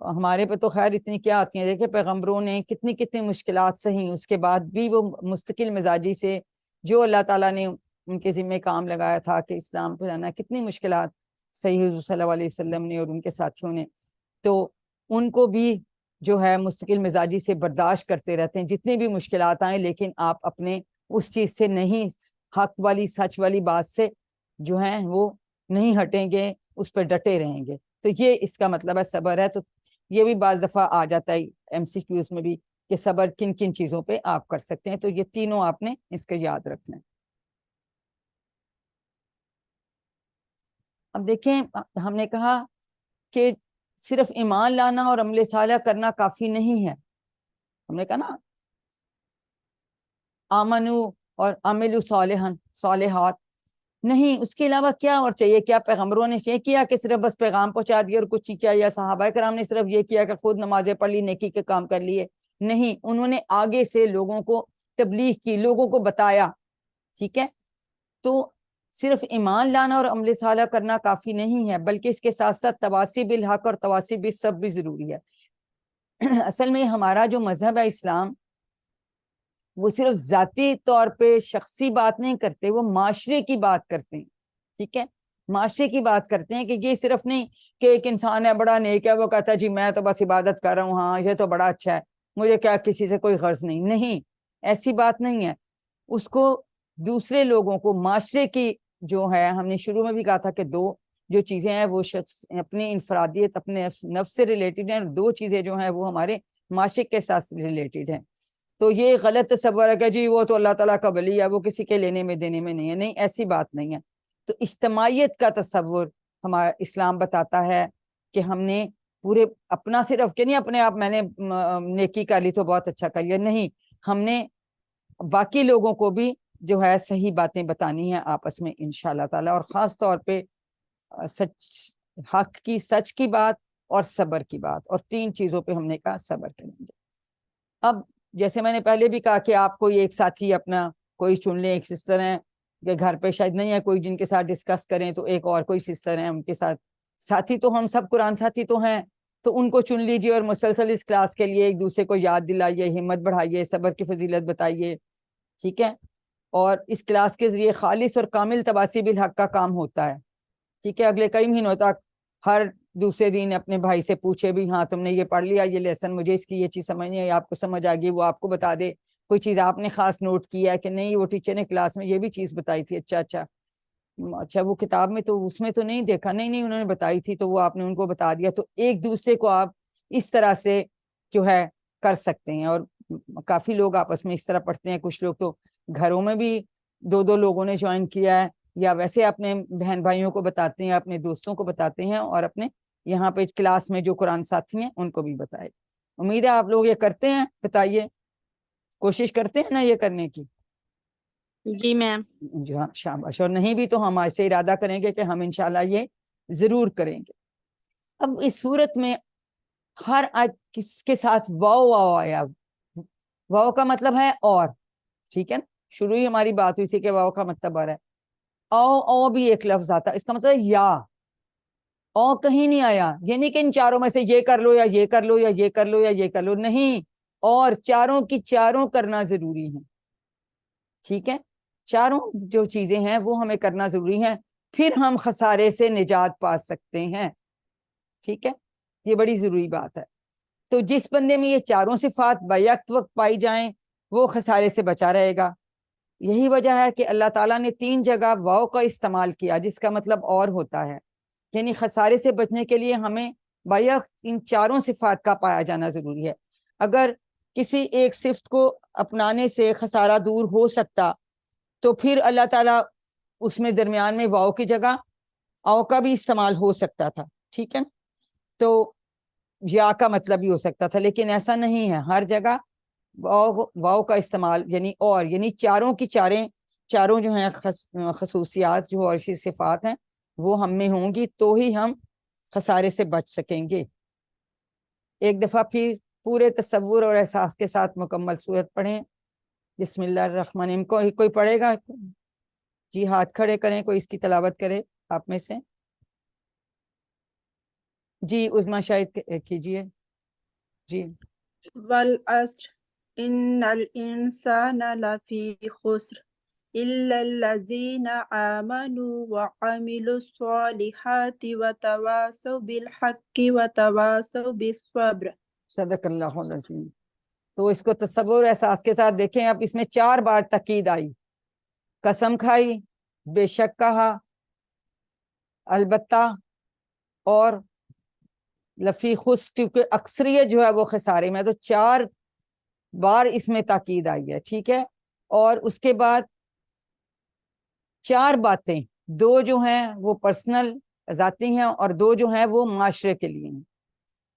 ہمارے پہ تو خیر اتنی کیا آتی ہیں، دیکھیں پیغمبروں نے کتنی کتنی مشکلات سہیں، اس کے بعد بھی وہ مستقل مزاجی سے جو اللہ تعالیٰ نے ان کے ذمہ کام لگایا تھا کہ اسلام پہ جانا، کتنی مشکلات صحیح حضور صلی اللہ علیہ وسلم نے اور ان کے ساتھیوں نے، تو ان کو بھی جو ہے مستقل مزاجی سے برداشت کرتے رہتے ہیں جتنی بھی مشکلات آئیں، لیکن آپ اپنے اس چیز سے نہیں، حق والی سچ والی بات سے جو ہیں وہ نہیں ہٹیں گے، اس پہ ڈٹے رہیں گے، تو یہ اس کا مطلب ہے صبر ہے۔ تو یہ بھی بعض دفعہ آ جاتا ہے ایم سی کیوز میں بھی کہ صبر کن کن چیزوں پہ آپ کر سکتے ہیں، تو یہ تینوں آپ نے اس کو یاد رکھنا ہے۔ اب دیکھیں ہم نے کہا کہ صرف ایمان لانا اور عمل صالح کرنا کافی نہیں ہے، ہم نے کہا نا آمنو اور عملو صالحات، نہیں اس کے علاوہ کیا اور چاہیے؟ کیا پیغمبروں نے یہ کیا کہ صرف بس پیغام پہنچا دیا اور کچھ نہیں کیا، یا صحابہ کرام نے صرف یہ کیا کہ خود نمازیں پڑھ لی، نیکی کے کام کر لیے؟ نہیں، انہوں نے آگے سے لوگوں کو تبلیغ کی، لوگوں کو بتایا، ٹھیک ہے؟ تو صرف ایمان لانا اور عمل صالح کرنا کافی نہیں ہے، بلکہ اس کے ساتھ ساتھ تواصی بالحق اور تواصی بالصبر بھی ضروری ہے۔ اصل میں ہمارا جو مذہب ہے اسلام، وہ صرف ذاتی طور پہ شخصی بات نہیں کرتے، وہ معاشرے کی بات کرتے ہیں، ٹھیک ہے؟ معاشرے کی بات کرتے ہیں کہ یہ صرف نہیں کہ ایک انسان ہے بڑا نیک ہے، وہ کہتا ہے جی میں تو بس عبادت کر رہا ہوں، ہاں یہ تو بڑا اچھا ہے، مجھے کیا کسی سے کوئی غرض نہیں، نہیں ایسی بات نہیں ہے۔ اس کو دوسرے لوگوں کو، معاشرے کی جو ہے، ہم نے شروع میں بھی کہا تھا کہ دو جو چیزیں ہیں وہ شخص اپنی انفرادیت، اپنے نفس سے ریلیٹڈ ہیں، اور دو چیزیں جو ہیں وہ ہمارے معاشرے کے ساتھ ریلیٹڈ ہیں۔ تو یہ غلط تصور ہے کہ جی وہ تو اللہ تعالیٰ کا ولی ہے، وہ کسی کے لینے میں دینے میں نہیں ہے، نہیں ایسی بات نہیں ہے۔ تو اجتماعیت کا تصور ہمارا اسلام بتاتا ہے کہ ہم نے پورے اپنا صرف کہ نہیں اپنے آپ میں نے نیکی کر لی تو بہت اچھا کر لیا، نہیں، ہم نے باقی لوگوں کو بھی جو ہے صحیح باتیں بتانی ہیں آپس میں انشاءاللہ تعالیٰ، اور خاص طور پہ سچ، حق کی، سچ کی بات اور صبر کی بات، اور تین چیزوں پہ ہم نے کہا صبر کریں گے۔ اب جیسے میں نے پہلے بھی کہا کہ آپ کوئی ایک ساتھی اپنا کوئی چن لیں، ایک سسٹر ہیں کہ گھر پہ شاید نہیں ہے کوئی جن کے ساتھ ڈسکس کریں، تو ایک اور کوئی سسٹر ہیں ان کے ساتھ ساتھی، تو ہم سب قرآن ساتھی تو ہیں، تو ان کو چن لیجیے اور مسلسل اس کلاس کے لیے ایک دوسرے کو یاد دلائیے، ہمت بڑھائیے، صبر کی فضیلت بتائیے، ٹھیک ہے؟ اور اس کلاس کے ذریعے خالص اور کامل تواصی بالحق کا کام ہوتا ہے، ٹھیک ہے؟ اگلے کئی مہینوں تک ہر دوسرے دن اپنے بھائی سے پوچھے بھی ہاں تم نے یہ پڑھ لیا، یہ لیسن، مجھے اس کی یہ چیز سمجھ نہیں آئی، آپ کو سمجھ آ گئی، وہ آپ کو بتا دے، کوئی چیز آپ نے خاص نوٹ کیا ہے کہ نہیں وہ ٹیچر نے کلاس میں یہ بھی چیز بتائی تھی، اچھا وہ کتاب میں تو اس میں تو نہیں دیکھا، نہیں انہوں نے بتائی تھی، تو وہ آپ نے ان کو بتا دیا، تو ایک دوسرے کو آپ اس طرح سے جو ہے کر سکتے ہیں، اور کافی لوگ آپس میں اس طرح پڑھتے ہیں، کچھ لوگ تو گھروں میں بھی دو دو لوگوں نے جوائن کیا ہے، یا ویسے اپنے بہن بھائیوں کو بتاتے ہیں، اپنے دوستوں کو بتاتے ہیں، اور اپنے یہاں پہ کلاس میں جو قرآن ساتھی ہیں ان کو بھی بتائے۔ امید ہے آپ لوگ یہ کرتے ہیں، بتائیے کوشش کرتے ہیں نا یہ کرنے کی؟ جی میم۔ جی ہاں شاباش، اور نہیں بھی تو ہم ایسے ارادہ کریں گے کہ ہم انشاءاللہ یہ ضرور کریں گے۔ اب اس صورت میں ہر کس کے ساتھ واو آیا، واو کا مطلب ہے اور، ٹھیک ہے نا؟ شروع ہی ہماری بات ہوئی تھی کہ واو کا مطلب اور ہے، او بھی ایک لفظ آتا ہے، اس کا مطلب یا، او کہیں نہیں آیا، یہ نہیں کہ ان چاروں میں سے یہ کر لو یا یہ کر لو یا یہ کر لو یا یہ کر لو، نہیں، اور چاروں کی چاروں کرنا ضروری ہے، ٹھیک ہے؟ چاروں جو چیزیں ہیں وہ ہمیں کرنا ضروری ہے، پھر ہم خسارے سے نجات پا سکتے ہیں، ٹھیک ہے؟ یہ بڑی ضروری بات ہے. تو جس بندے میں یہ چاروں صفات بیک وقت پائی جائیں وہ خسارے سے بچا رہے گا. یہی وجہ ہے کہ اللہ تعالیٰ نے 3 جگہ واو کا استعمال کیا جس کا مطلب اور ہوتا ہے. یعنی خسارے سے بچنے کے لیے ہمیں بیک ان چاروں صفات کا پایا جانا ضروری ہے. اگر کسی ایک صفت کو اپنانے سے خسارہ دور ہو سکتا تو پھر اللہ تعالیٰ اس میں درمیان میں واو کی جگہ او کا بھی استعمال ہو سکتا تھا. ٹھیک ہے نا؟ تو یا کا مطلب بھی ہو سکتا تھا، لیکن ایسا نہیں ہے. ہر جگہ واو کا استعمال یعنی چاروں کی چاروں جو ہیں خصوصیات جو اور صفات ہیں وہ ہم میں ہوں گی تو ہی ہم خسارے سے بچ سکیں گے. ایک دفعہ پھر پورے تصور اور احساس کے ساتھ مکمل سورت پڑھیں. بسم اللہ الرحمن الرحیم. کوئی پڑھے گا؟ جی ہاتھ کھڑے کریں، کوئی اس کی تلاوت کرے آپ میں سے. جی عظمیٰ شاید کیجئے. جی. والعصر إن الإنسان لفي خسر إلا الذين آمنوا وعملوا الصالحات وتواصوا بالحق وتواصوا بالصبر. صدق اللہ العظیم. تو اس کو تصور احساس کے ساتھ دیکھیں. اب اس میں 4 بار تاکید آئی. قسم کھائی، بے شک کہا، البتہ، اور لفی خسر، کیونکہ اکثریت جو ہے وہ خسارے میں. تو 4 بار اس میں تاکید آئی ہے. ٹھیک ہے. اور اس کے بعد 4 باتیں، 2 جو ہیں وہ پرسنل ذاتی ہیں اور 2 جو ہیں وہ معاشرے کے لیے ہیں.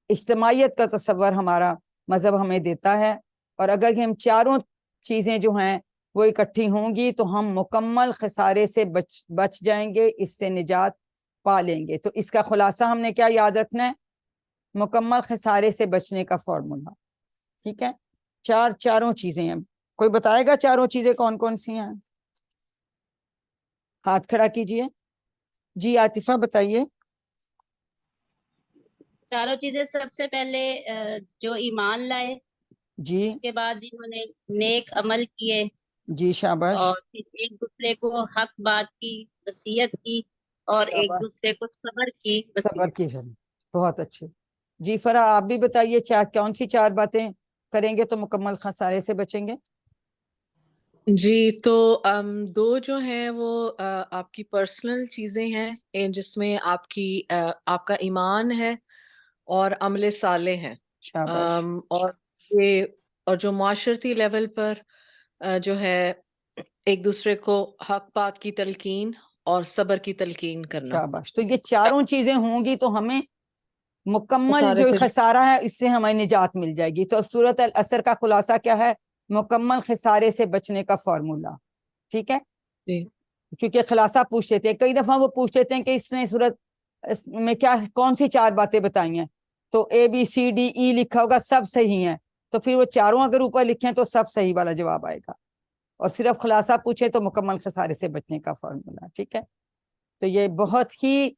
اجتماعیت کا تصور ہمارا مذہب ہمیں دیتا ہے، اور اگر ہم چاروں چیزیں جو ہیں وہ اکٹھی ہوں گی تو ہم مکمل خسارے سے بچ جائیں گے، اس سے نجات پا لیں گے. تو اس کا خلاصہ ہم نے کیا یاد رکھنا ہے؟ مکمل خسارے سے بچنے کا فارمولا. ٹھیک ہے. چاروں چیزیں ہیں. کوئی بتائے گا چاروں چیزیں کون کون سی ہیں؟ ہاتھ کھڑا کیجئے. جی عاطفہ بتائیے. چاروں چیزیں سب سے پہلے جو ایمان لائے، جی. اس کے بعد جنہوں نے نیک عمل کیے، جی شاباش. اور پھر ایک دوسرے کو حق بات کی وصیت کی، اور ایک شاباش. دوسرے کو صبر کی صبر وصیت. کی ہے. بہت اچھے. جی فرا آپ بھی بتائیے کون سی 4 باتیں کریں گے تو مکمل خسارے سے بچیں گے؟ جی تو 2 جو ہیں وہ آپ کی پرسنل چیزیں ہیں جس میں آپ کا ایمان ہے اور عمل صالح ہے. شاباش. اور جو معاشرتی لیول پر جو ہے ایک دوسرے کو حق بات کی تلقین اور صبر کی تلقین کرنا. شاباش. تو یہ چاروں چیزیں ہوں گی تو ہمیں مکمل خسارے جو سے خسارہ ہے اس سے ہمیں نجات مل جائے گی. تو سورۃ العصر کا خلاصہ کیا ہے؟ مکمل خسارے سے بچنے کا فارمولا. ٹھیک ہے. جی کیونکہ خلاصہ پوچھ لیتے ہیں کئی دفعہ، وہ پوچھ لیتے ہیں کہ اس نے سورت میں کون سی 4 باتیں بتائی ہیں، تو ABCDE لکھا ہوگا، سب صحیح ہیں. تو پھر وہ چاروں اگر اوپر لکھیں تو سب صحیح والا جواب آئے گا، اور صرف خلاصہ پوچھے تو مکمل خسارے سے بچنے کا فارمولا. ٹھیک ہے. تو یہ بہت ہی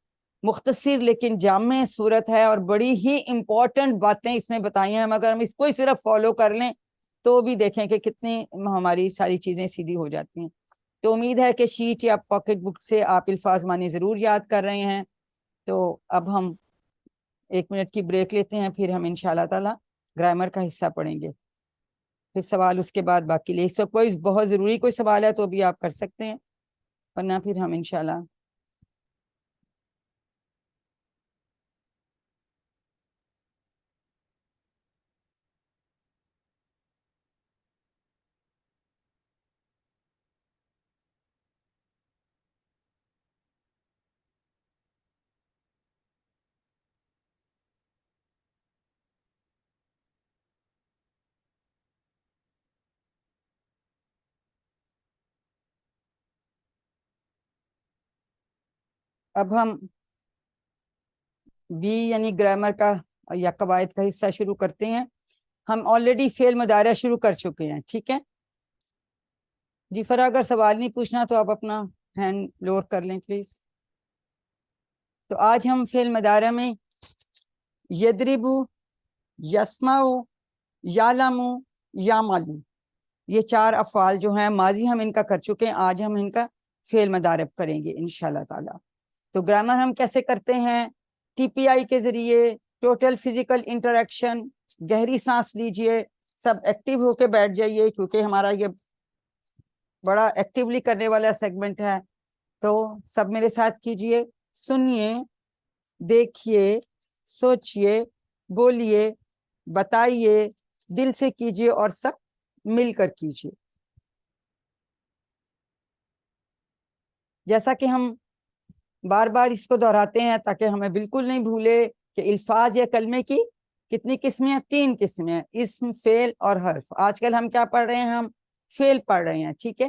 مختصر لیکن جامع صورت ہے، اور بڑی ہی امپورٹنٹ باتیں اس میں بتائی ہیں. اگر ہم اس کو ہی صرف فالو کر لیں تو بھی دیکھیں کہ کتنی ہماری ساری چیزیں سیدھی ہو جاتی ہیں. تو امید ہے کہ شیٹ یا پاکٹ بک سے آپ الفاظ معنی ضرور یاد کر رہے ہیں. تو اب ہم 1 منٹ کی بریک لیتے ہیں، پھر ہم انشاءاللہ تعالی گرامر کا حصہ پڑھیں گے. پھر سوال اس کے بعد باقی لے سب. کوئی بہت ضروری کوئی سوال ہے تو بھی آپ کر سکتے ہیں، ورنہ پھر ہم انشاءاللہ اب ہم بی یعنی گرامر کا یا قواعد کا حصہ شروع کرتے ہیں. ہم آلریڈی فعل مضارع شروع کر چکے ہیں. ٹھیک ہے. جی فرا اگر سوال نہیں پوچھنا تو آپ اپنا ہینڈ لور کر لیں پلیز. تو آج ہم فعل مضارع میں یضرب، یسمع، یعلم، یعمل، یہ 4 افعال جو ہیں ماضی ہم ان کا کر چکے ہیں. آج ہم ان کا فعل مضارع کریں گے انشاءاللہ تعالی. تو گرامر ہم کیسے کرتے ہیں؟ TPI کے ذریعے، ٹوٹل فزیکل انٹریکشن, گہری سانس لیجئے, سب ایکٹیو ہو کے بیٹھ جائیے کیونکہ ہمارا یہ بڑا ایکٹیولی کرنے والا سیگمنٹ ہے. تو سب میرے ساتھ کیجئے, سنیے, دیکھیے, سوچئے, بولیے, بتائیے, دل سے کیجئے اور سب مل کر کیجئے. جیسا کہ ہم بار بار اس کو دہراتے ہیں تاکہ ہمیں بالکل نہیں بھولے کہ الفاظ یا کلمے کی کتنی قسمیں ہیں, 3 قسمیں ہیں, اسم, فعل اور حرف. آج کل ہم کیا پڑھ رہے ہیں, ہم فعل پڑھ رہے ہیں, ٹھیک ہے.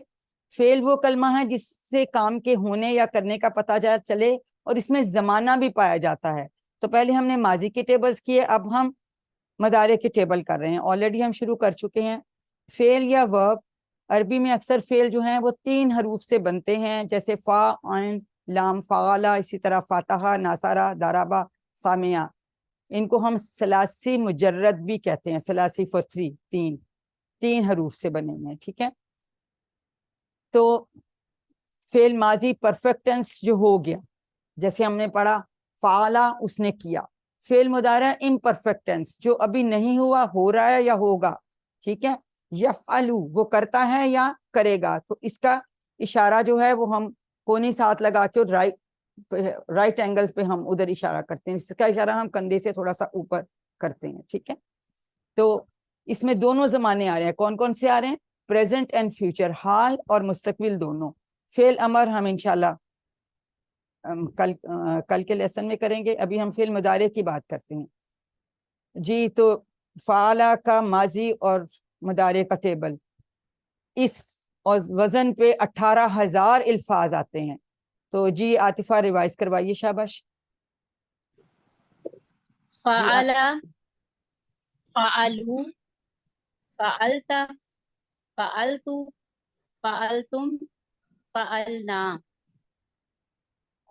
فعل وہ کلمہ ہے جس سے کام کے ہونے یا کرنے کا پتہ چلے اور اس میں زمانہ بھی پایا جاتا ہے. تو پہلے ہم نے ماضی کے ٹیبلز کیے, اب ہم مضارع کے ٹیبل کر رہے ہیں. آلریڈی ہم شروع کر چکے ہیں. فعل یا ورب, عربی میں اکثر فعل جو ہیں وہ 3 حروف سے بنتے ہیں, جیسے فا, عین, لام, فعالا, اسی طرح فاتحہ, ناصرہ, دارابا, سامعہ. ان کو ہم ثلاثی مجرد بھی کہتے ہیں, ثلاثی فور 3, 3 حروف سے بنے ہوئے ہیں, ٹھیک ہے. تو فعل ماضی پرفیکٹ ٹینس جو ہو گیا, جیسے ہم نے پڑھا فعالا, اس نے کیا. فعل مضارع امپرفیکٹ ٹینس جو ابھی نہیں ہوا, ہو رہا ہے یا ہوگا, ٹھیک ہے. یفعلو, وہ کرتا ہے یا کرے گا. تو اس کا اشارہ جو ہے وہ ہم کونی ساتھ لگا کے رائٹ اینگل پہ ہم ادھر اشارہ کرتے ہیں. اس کا اشارہ ہم کندھے سے تھوڑا سا اوپر کرتے ہیں, ٹھیک ہے. تو اس میں دونوں زمانے آ رہے ہیں. کون کون سے آ رہے ہیں؟ پریزنٹ اینڈ فیوچر, حال اور مستقبل دونوں. فعل امر ہم انشاءاللہ کل کے لیسن میں کریں گے. ابھی ہم فعل مضارع کی بات کرتے ہیں. جی, تو فعلا کا ماضی اور مضارع کا ٹیبل, اس وزن پہ 18,000 الفاظ آتے ہیں. تو جی عاطفہ ریوائز کروائیے, شاباش. فعل, فعلو, فعلت, فعلت, فعلتم, فعلنا.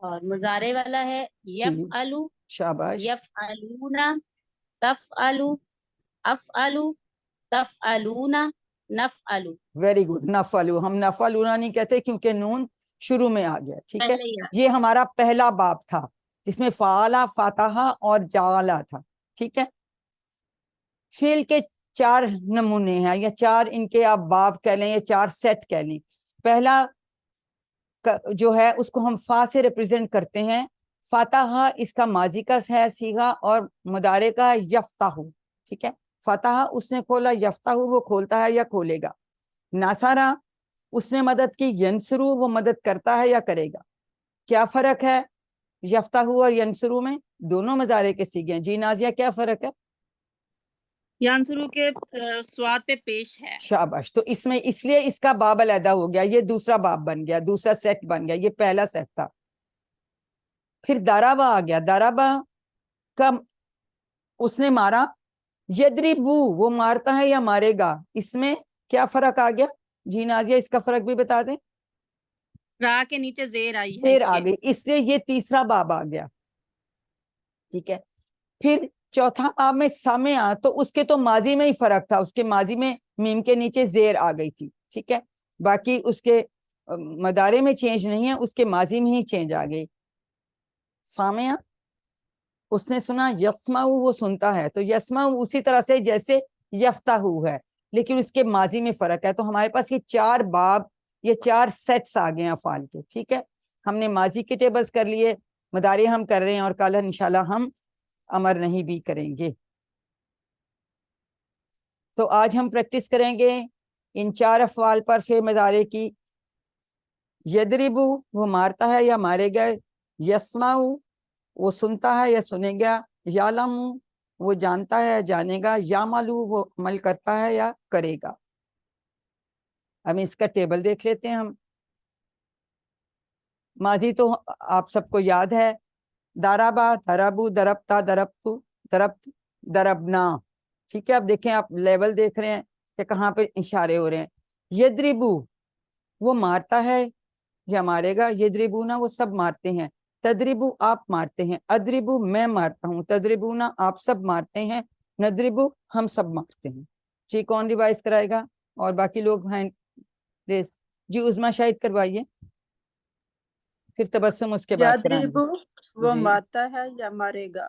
اور مضارع والا ہے یفعلو, شاباش. یفعلون, تفعلو, افعلو, تفعلون, نفعلو. Very good. نفعلو, ہم نفعلونا نہیں کہتے کیونکہ نون شروع میں آ گیا, ٹھیک ہے. پہلے ہی آ- یہ ہمارا پہلا باب تھا جس میں فعلا, فاتحہ اور جعلا تھا, ٹھیک ہے. فعل کے 4 نمونے ہیں, یا 4 ان کے آپ باب کہہ لیں یا 4 سیٹ کہہ لیں. پہلا جو ہے اس کو ہم فا سے ریپرزینٹ کرتے ہیں. فاتحہ اس کا ماضی کا ہے صیغہ, اور مضارع کا یفتح, ٹھیک ہے. فاتحہ اس نے کھولا, یفتح وہ کھولتا ہے یا کھولے گا. ناصرہ اس نے مدد کی, ینصرو وہ مدد کرتا ہے یا کرے گا. کیا فرق ہے یفتح اور ینصرو میں؟ دونوں مضارع کے صیغے ہیں. جی نازیہ, کیا فرق ہے؟ یانسرو کے سواد پہ پیش ہے. شاباش. تو اس میں اس لیے اس کا باب علیحدہ ہو گیا, یہ دوسرا باب بن گیا, دوسرا سیٹ بن گیا, یہ پہلا سیٹ تھا. پھر دارابا آ گیا. دارابا کا اس نے مارا, یدربو وہ مارتا ہے یا مارے گا. اس میں کیا فرق آ گیا؟ جی نازیہ, اس کا فرق بھی بتا دیں. را کے نیچے زیر آئی ہے پھر اس آ کے. گئی, اس لیے یہ تیسرا باب آ گیا, ٹھیک ہے. پھر چوتھا باب میں سامعہ, تو اس کے تو ماضی میں ہی فرق تھا, اس کے ماضی میں میم کے نیچے زیر آ گئی تھی, ٹھیک ہے. باقی اس کے مضارع میں چینج نہیں ہے, اس کے ماضی میں ہی چینج آ گئی. سامعہ اس نے سنا, یسمع وہ سنتا ہے, تو یسمع اسی طرح سے جیسے یفتح ہے, لیکن اس کے ماضی میں فرق ہے. تو ہمارے پاس یہ 4 باب, یہ 4 سیٹس آ گئے ہیں افعال کے, ٹھیک ہے. ہم نے ماضی کے ٹیبلز کر لیے, مضارع ہم کر رہے ہیں, اور کل انشاءاللہ ہم امر نہیں بھی کریں گے. تو آج ہم پریکٹس کریں گے ان 4 افعال پر فعل مضارع کی. یدربو وہ مارتا ہے یا مارے گا. یسمع وہ سنتا ہے یا سنے گا. یعلم وہ جانتا ہے یا جانے گا. یعملو وہ عمل کرتا ہے یا کرے گا. اب اس کا ٹیبل دیکھ لیتے ہیں ہم. ماضی تو آپ سب کو یاد ہے, دارابا, دربو, دربتا, دربتو, دربت, دربنا, ٹھیک ہے. اب دیکھیں, آپ لیول دیکھ رہے ہیں کہ کہاں پہ اشارے ہو رہے ہیں. یدربو وہ مارتا ہے یا مارے گا. یدربونا وہ سب مارتے ہیں. تدربو آپ مارتے ہیں. ادربو میں مارتا ہوں. تدربونا آپ سب مارتے ہیں. ندربو ہم سب مارتے ہیں. جی کون ریوائز کرائے گا؟ اور باقی لوگ ہیں ریس. جی عظمیٰ شاہد کروائیے, پھر تبسم اس کے بعد کرائیں گے. یدربو وہ جی مارتا ہے یا مارے گا.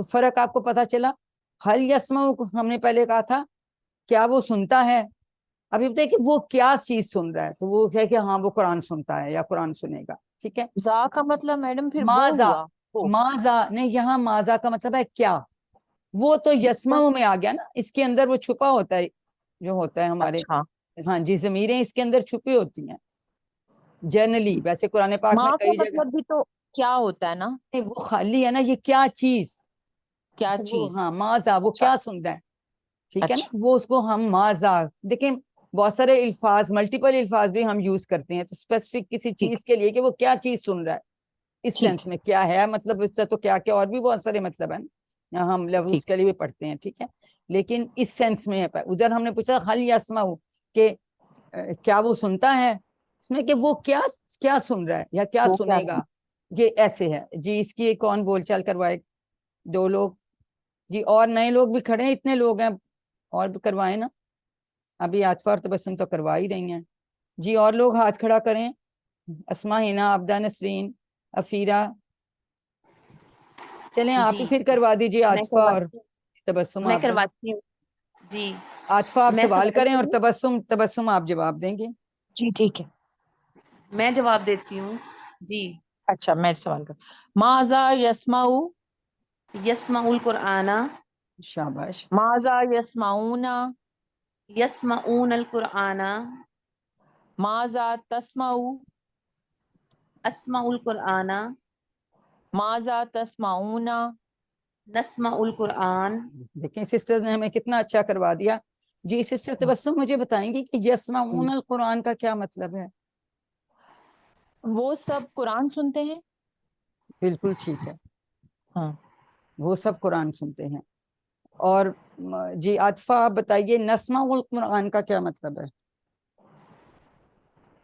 تو فرق آپ کو پتا چلا. حل یسمعو کو ہم نے پہلے کہا تھا کیا وہ سنتا ہے, ابھی بتائیے کہ وہ کیا چیز سن رہا ہے, تو وہ ہے کہ ہاں وہ قرآن سنتا ہے یا قرآن سنے گا. ٹھیک ہے, زا کا مطلب میڈم پھر وہ ماذا, ہوا وہ۔ ماذا نہیں, یہاں ماذا کا مطلب ہے کیا. وہ تو یسمعو میں آ گیا نا, اس کے اندر وہ چھپا ہوتا ہے جو ہوتا ہے ہمارے. اچھا، ہاں جی, ضمیریں اس کے اندر چھپی ہوتی ہیں جنرلی. ویسے قرآن پاک میں ماں کا کئی جگہ مطلب بھی تو کیا ہوتا ہے نا، نہیں, وہ خالی ہے نا, یہ کیا چیز. کیا وہ چیز۔ ہاں ماذا, وہ اچھا کیا سن رہا ہے. ٹھیک ہے نا, اچھا وہ اس کو ہم ماذا دیکھیں, بہت سارے الفاظ ملٹیپل الفاظ بھی ہم یوز کرتے ہیں تو اسپیسیفک کسی ٹھیک چیز کے لیے کہ وہ کیا چیز سن رہا ہے, اس ٹھیک سینس میں کیا ہے مطلب, اس سے تو کیا کیا اور بھی بہت سارے مطلب ہیں نا, ہم لفظ ٹھیک کے لیے بھی پڑھتے ہیں. ٹھیک ہے, لیکن اس سینس میں ہے. ادھر ہم نے پوچھا حل یسمعو کہ کیا وہ سنتا ہے, اس میں کہ وہ کیا کیا سن رہا ہے یا کیا وہ کیا سنے گا, یہ ایسے ہے جی. اس کی کون بول چال کروائے, 2 لوگ جی, اور نئے لوگ بھی کھڑے ہیں, اتنے لوگ ہیں اور بھی کروائیں نا. ابھی عاطفہ اور تبسم تو کروا ہی رہی ہیں جی, اور لوگ ہاتھ کھڑا کریں. اسما, ہینا, عبدہ, نسرین, افیرہ, چلیں آپ جی ہی پھر کروا دیجیے میں عاطفہ اور کرواتی ہوں تبسم. میں آپ کرواتی ہوں جی عاطفہ آپ میں سوال کریں اور سمجھتی ہوں تبسم آپ جواب دیں گے. جی ٹھیک ہے۔ میں جواب دیتی ہوں جی اچھا میں سوال کر، ماذا یسمعو، یسمع القرآن شاباش. ماذا یسمعون، یسمعون القرآن ماذا تسمعو، اسمع القرآن ماذا تسمعون۔ نسمع القرآن دیکھیں سسٹر نے ہمیں کتنا اچھا کروا دیا جی. سسٹر تبسم مجھے بتائیں گی کہ یسمعون القرآن کا کیا مطلب ہے. وہ سب قرآن سنتے ہیں۔ بالکل ٹھیک ہے, ہاں وہ سب قرآن سنتے ہیں. اور جی عاطفہ آپ بتائیے نسمع القرآن کا کیا مطلب ہے.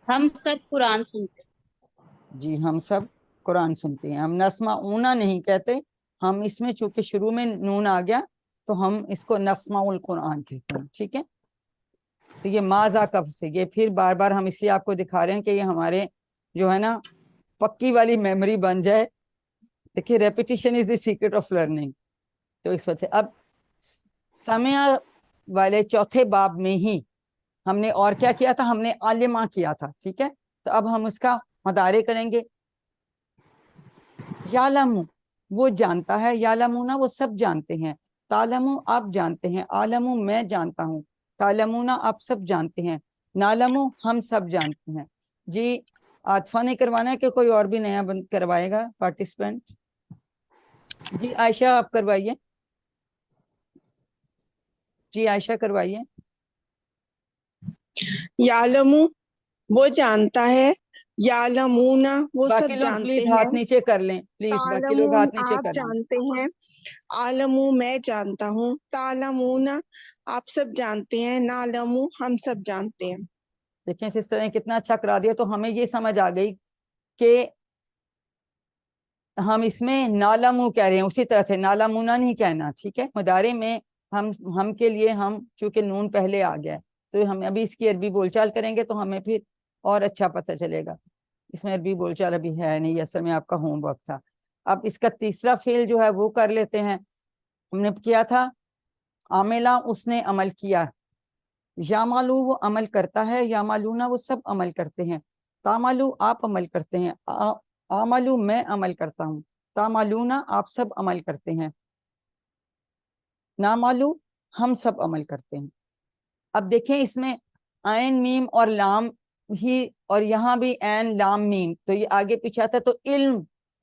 ہم سب قرآن سنتے ہیں۔ جی ہم سب قرآن سنتے ہیں. ہم نسمع اونا نہیں کہتے, ہم اس میں چونکہ شروع میں نون آ گیا تو ہم اس کو نسمع القرآن کہتے ہیں. ٹھیک ہے, تو یہ ماذا کف سے, یہ پھر بار بار ہم اس لیے آپ کو دکھا رہے ہیں کہ یہ ہمارے جو ہے نا پکی والی میموری بن جائے. دیکھیے repetition is the secret of learning. تو اس وجہ سے اب سمع والے چوتھے باب میں ہی ہم نے اور کیا کیا تھا, ہم نے عالمہ کیا تھا. ٹھیک ہے, تو اب ہم اس کا مدارے کریں گے. یعلم وہ جانتا ہے, یعلمون وہ سب جانتے ہیں, تعلم آپ جانتے ہیں, عالم میں جانتا ہوں, تعلمون آپ سب جانتے ہیں, نعلم ہم سب جانتے ہیں. جی عاطفہ نے کروانا ہے کہ کوئی اور بھی نیا کروائے گا پارٹیسپینٹ. جی عائشہ آپ کروائیے. جی عائشہ کروائیے. یعلمو وہ جانتا ہے، یعلمون وہ باقی سب لوگ جانتے پلیز ہیں، ہاتھ نیچے کر لیں, پلیز باقی لوگ تعلمون ہاتھ نیچے آپ کر لیں. جانتے ہیں، عالمو میں جانتا ہوں، تعلمون آپ سب جانتے ہیں، نعلمو ہم سب جانتے ہیں۔ دیکھیں سسٹر نے کتنا اچھا کرا دیا. تو ہمیں یہ سمجھ آ گئی کہ ہم اس میں نالمو کہہ رہے ہیں, اسی طرح سے نالمونا نہیں کہنا. ٹھیک ہے, مدارے میں ہم کے لیے ہم چونکہ نون پہلے آ گیا ہے تو ہم ابھی اس کی عربی بول چال کریں گے تو ہمیں پھر اور اچھا پتہ چلے گا. اس میں عربی بول چال ابھی ہے نہیں, اصل میں آپ کا ہوم ورک تھا. اب اس کا تیسرا فعل جو ہے وہ کر لیتے ہیں. ہم نے کیا تھا عاملہ, اس نے عمل کیا. یعملو وہ عمل کرتا ہے, یعملونا وہ سب عمل کرتے ہیں, تعملو آپ عمل کرتے ہیں, عملو میں عمل کرتا ہوں, تعملونا آپ سب عمل کرتے ہیں, نعملو ہم سب عمل کرتے ہیں. اب دیکھیں اس میں عین میم اور لام ہی, اور یہاں بھی عین لام میم, تو یہ آگے پیچھے آتا ہے. تو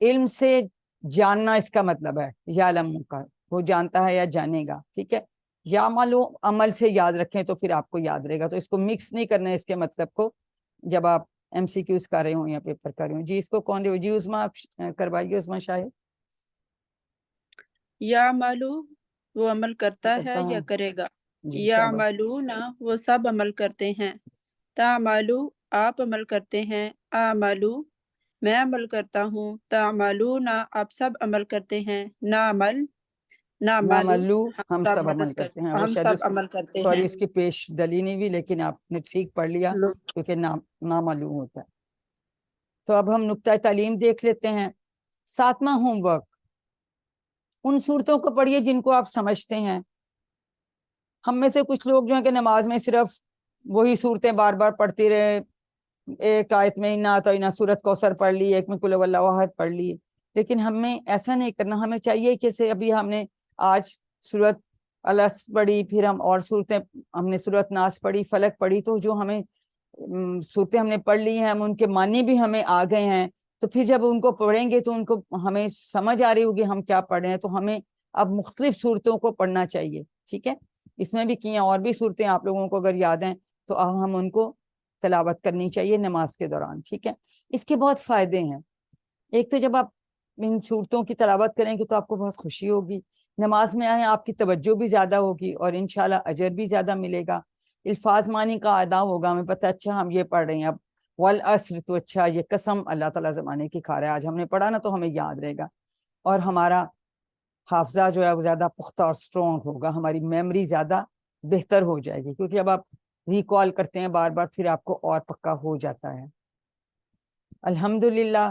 علم سے جاننا اس کا مطلب ہے, یعلم کا وہ جانتا ہے یا جانے گا. ٹھیک ہے, یعملو عمل سے یاد رکھیں تو پھر آپ کو یاد رہے گا. تو اس کو مکس نہیں کرنا ہے اس کے مطلب کو جب آپ ایم سی کیوز کر رہے ہوں یا پیپر کر رہے ہوں. جی اس کو کون دے, جی عثمان آپ کروائیے. عثمان شاہد یعملو وہ عمل کرتا ہے یا کرے گا، جی شاباش. یعملون وہ سب عمل کرتے ہیں، تعملو آپ عمل کرتے ہیں، اعملو میں عمل کرتا ہوں، تعملون آپ سب عمل کرتے ہیں، نعمل نعملو نعملو ہم سب عمل مدد کرتے ہیں. اگر ہم شاید سب عمل کرتے ہیں۔ سوری اس کی پیش ڈلی نہیں ہوئی, لیکن آپ نے ٹھیک پڑھ لیا کیونکہ نامعلوم ہوتا ہے. تو اب ہم نقطۂ تعلیم دیکھ لیتے ہیں. 7واں ہوم ورک, ان صورتوں کو پڑھیے جن کو آپ سمجھتے ہیں. ہم میں سے کچھ لوگ جو ہیں کہ نماز میں صرف وہی صورتیں بار بار پڑھتے رہے، ایک آیت میں انا تو انا سورت کوثر پڑھ لی، ایک میں قل هو اللہ احد پڑھ لی. لیکن ہمیں ایسا نہیں کرنا. ہمیں چاہیے کہ ابھی ہم نے آج سورت الس پڑھی، پھر ہم اور صورتیں، ہم نے سورت ناس پڑھی، فلک پڑھی، تو جو ہمیں صورتیں ہم نے پڑھ لی ہیں، ہم ان کے معنی بھی ہمیں آ گئے ہیں. تو پھر جب ان کو پڑھیں گے تو ان کو ہمیں سمجھ آ رہی ہوگی ہم کیا پڑھ رہے ہیں. تو ہمیں اب مختلف صورتوں کو پڑھنا چاہیے. ٹھیک ہے، اس میں بھی کی ہیں اور بھی صورتیں آپ لوگوں کو اگر یاد ہیں تو اب ہم ان کو تلاوت کرنی چاہیے نماز کے دوران. ٹھیک ہے، اس کے بہت فائدے ہیں. ایک تو جب آپ ان صورتوں کی تلاوت کریں گے تو آپ کو بہت خوشی ہوگی. نماز میں آئیں، آپ کی توجہ بھی زیادہ ہوگی اور انشاءاللہ اجر بھی زیادہ ملے گا. الفاظ معنی کا ادا ہوگا، ہمیں پتہ اچھا ہم یہ پڑھ رہے ہیں. اب والعصر تو اچھا یہ قسم اللہ تعالیٰ زمانے کی کھا رہا ہے، آج ہم نے پڑھا نا تو ہمیں یاد رہے گا اور ہمارا حافظہ جو ہے وہ زیادہ پختہ اور سٹرونگ ہوگا. ہماری میموری زیادہ بہتر ہو جائے گی کیونکہ اب آپ ریکال کرتے ہیں بار بار، پھر آپ کو اور پکا ہو جاتا ہے. الحمدللہ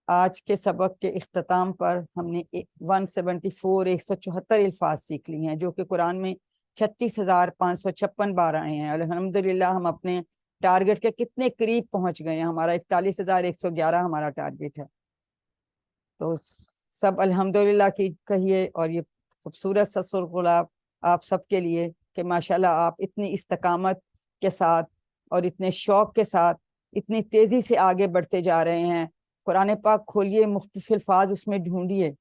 آج کے سبق کے اختتام پر ہم نے 174 الفاظ سیکھ لی ہیں جو کہ قرآن میں 36,556 بار آئے ہیں. الحمدللہ ہم اپنے ٹارگٹ کے کتنے قریب پہنچ گئے ہیں. ہمارا 41,111 ہمارا ٹارگٹ ہے. تو سب الحمدللہ کی کہیے. اور یہ خوبصورت سا سرغلاب آپ سب کے لیے کہ ماشاءاللہ آپ اتنی استقامت کے ساتھ اور اتنے شوق کے ساتھ اتنی تیزی سے آگے بڑھتے جا رہے ہیں. قرآن پاک کھولیے، مختلف الفاظ اس میں ڈھونڈیے.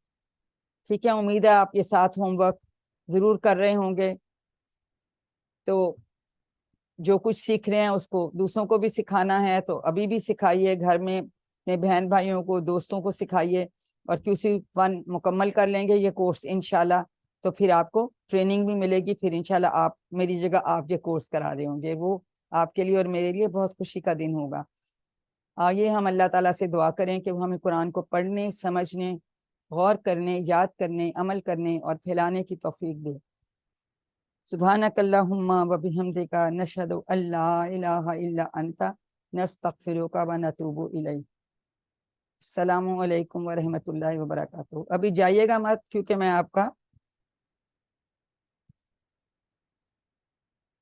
ٹھیک ہے، امید ہے آپ یہ ساتھ ہوم ورک ضرور کر رہے ہوں گے. تو جو کچھ سیکھ رہے ہیں اس کو دوسروں کو بھی سکھانا ہے تو ابھی بھی سکھائیے، گھر میں اپنے بہن بھائیوں کو، دوستوں کو سکھائیے. اور QC1 مکمل کر لیں گے یہ کورس انشاءاللہ تو پھر آپ کو ٹریننگ بھی ملے گی. پھر انشاءاللہ آپ میری جگہ آپ یہ کورس کرا رہے ہوں گے، وہ آپ کے لیے اور میرے لیے بہت خوشی کا دن ہوگا. آئیے ہم اللہ تعالیٰ سے دعا کریں کہ وہ ہمیں قرآن کو پڑھنے، سمجھنے، غور کرنے، یاد کرنے، عمل کرنے اور پھیلانے کی توفیق دے. سبحانک اللہم و بحمدک نشہد ان لا الہ الا انت نستغفرک و نتوب الیک. السلام علیکم ورحمۃ اللہ وبرکاتہ. ابھی جائیے گا مت کیونکہ میں آپ کا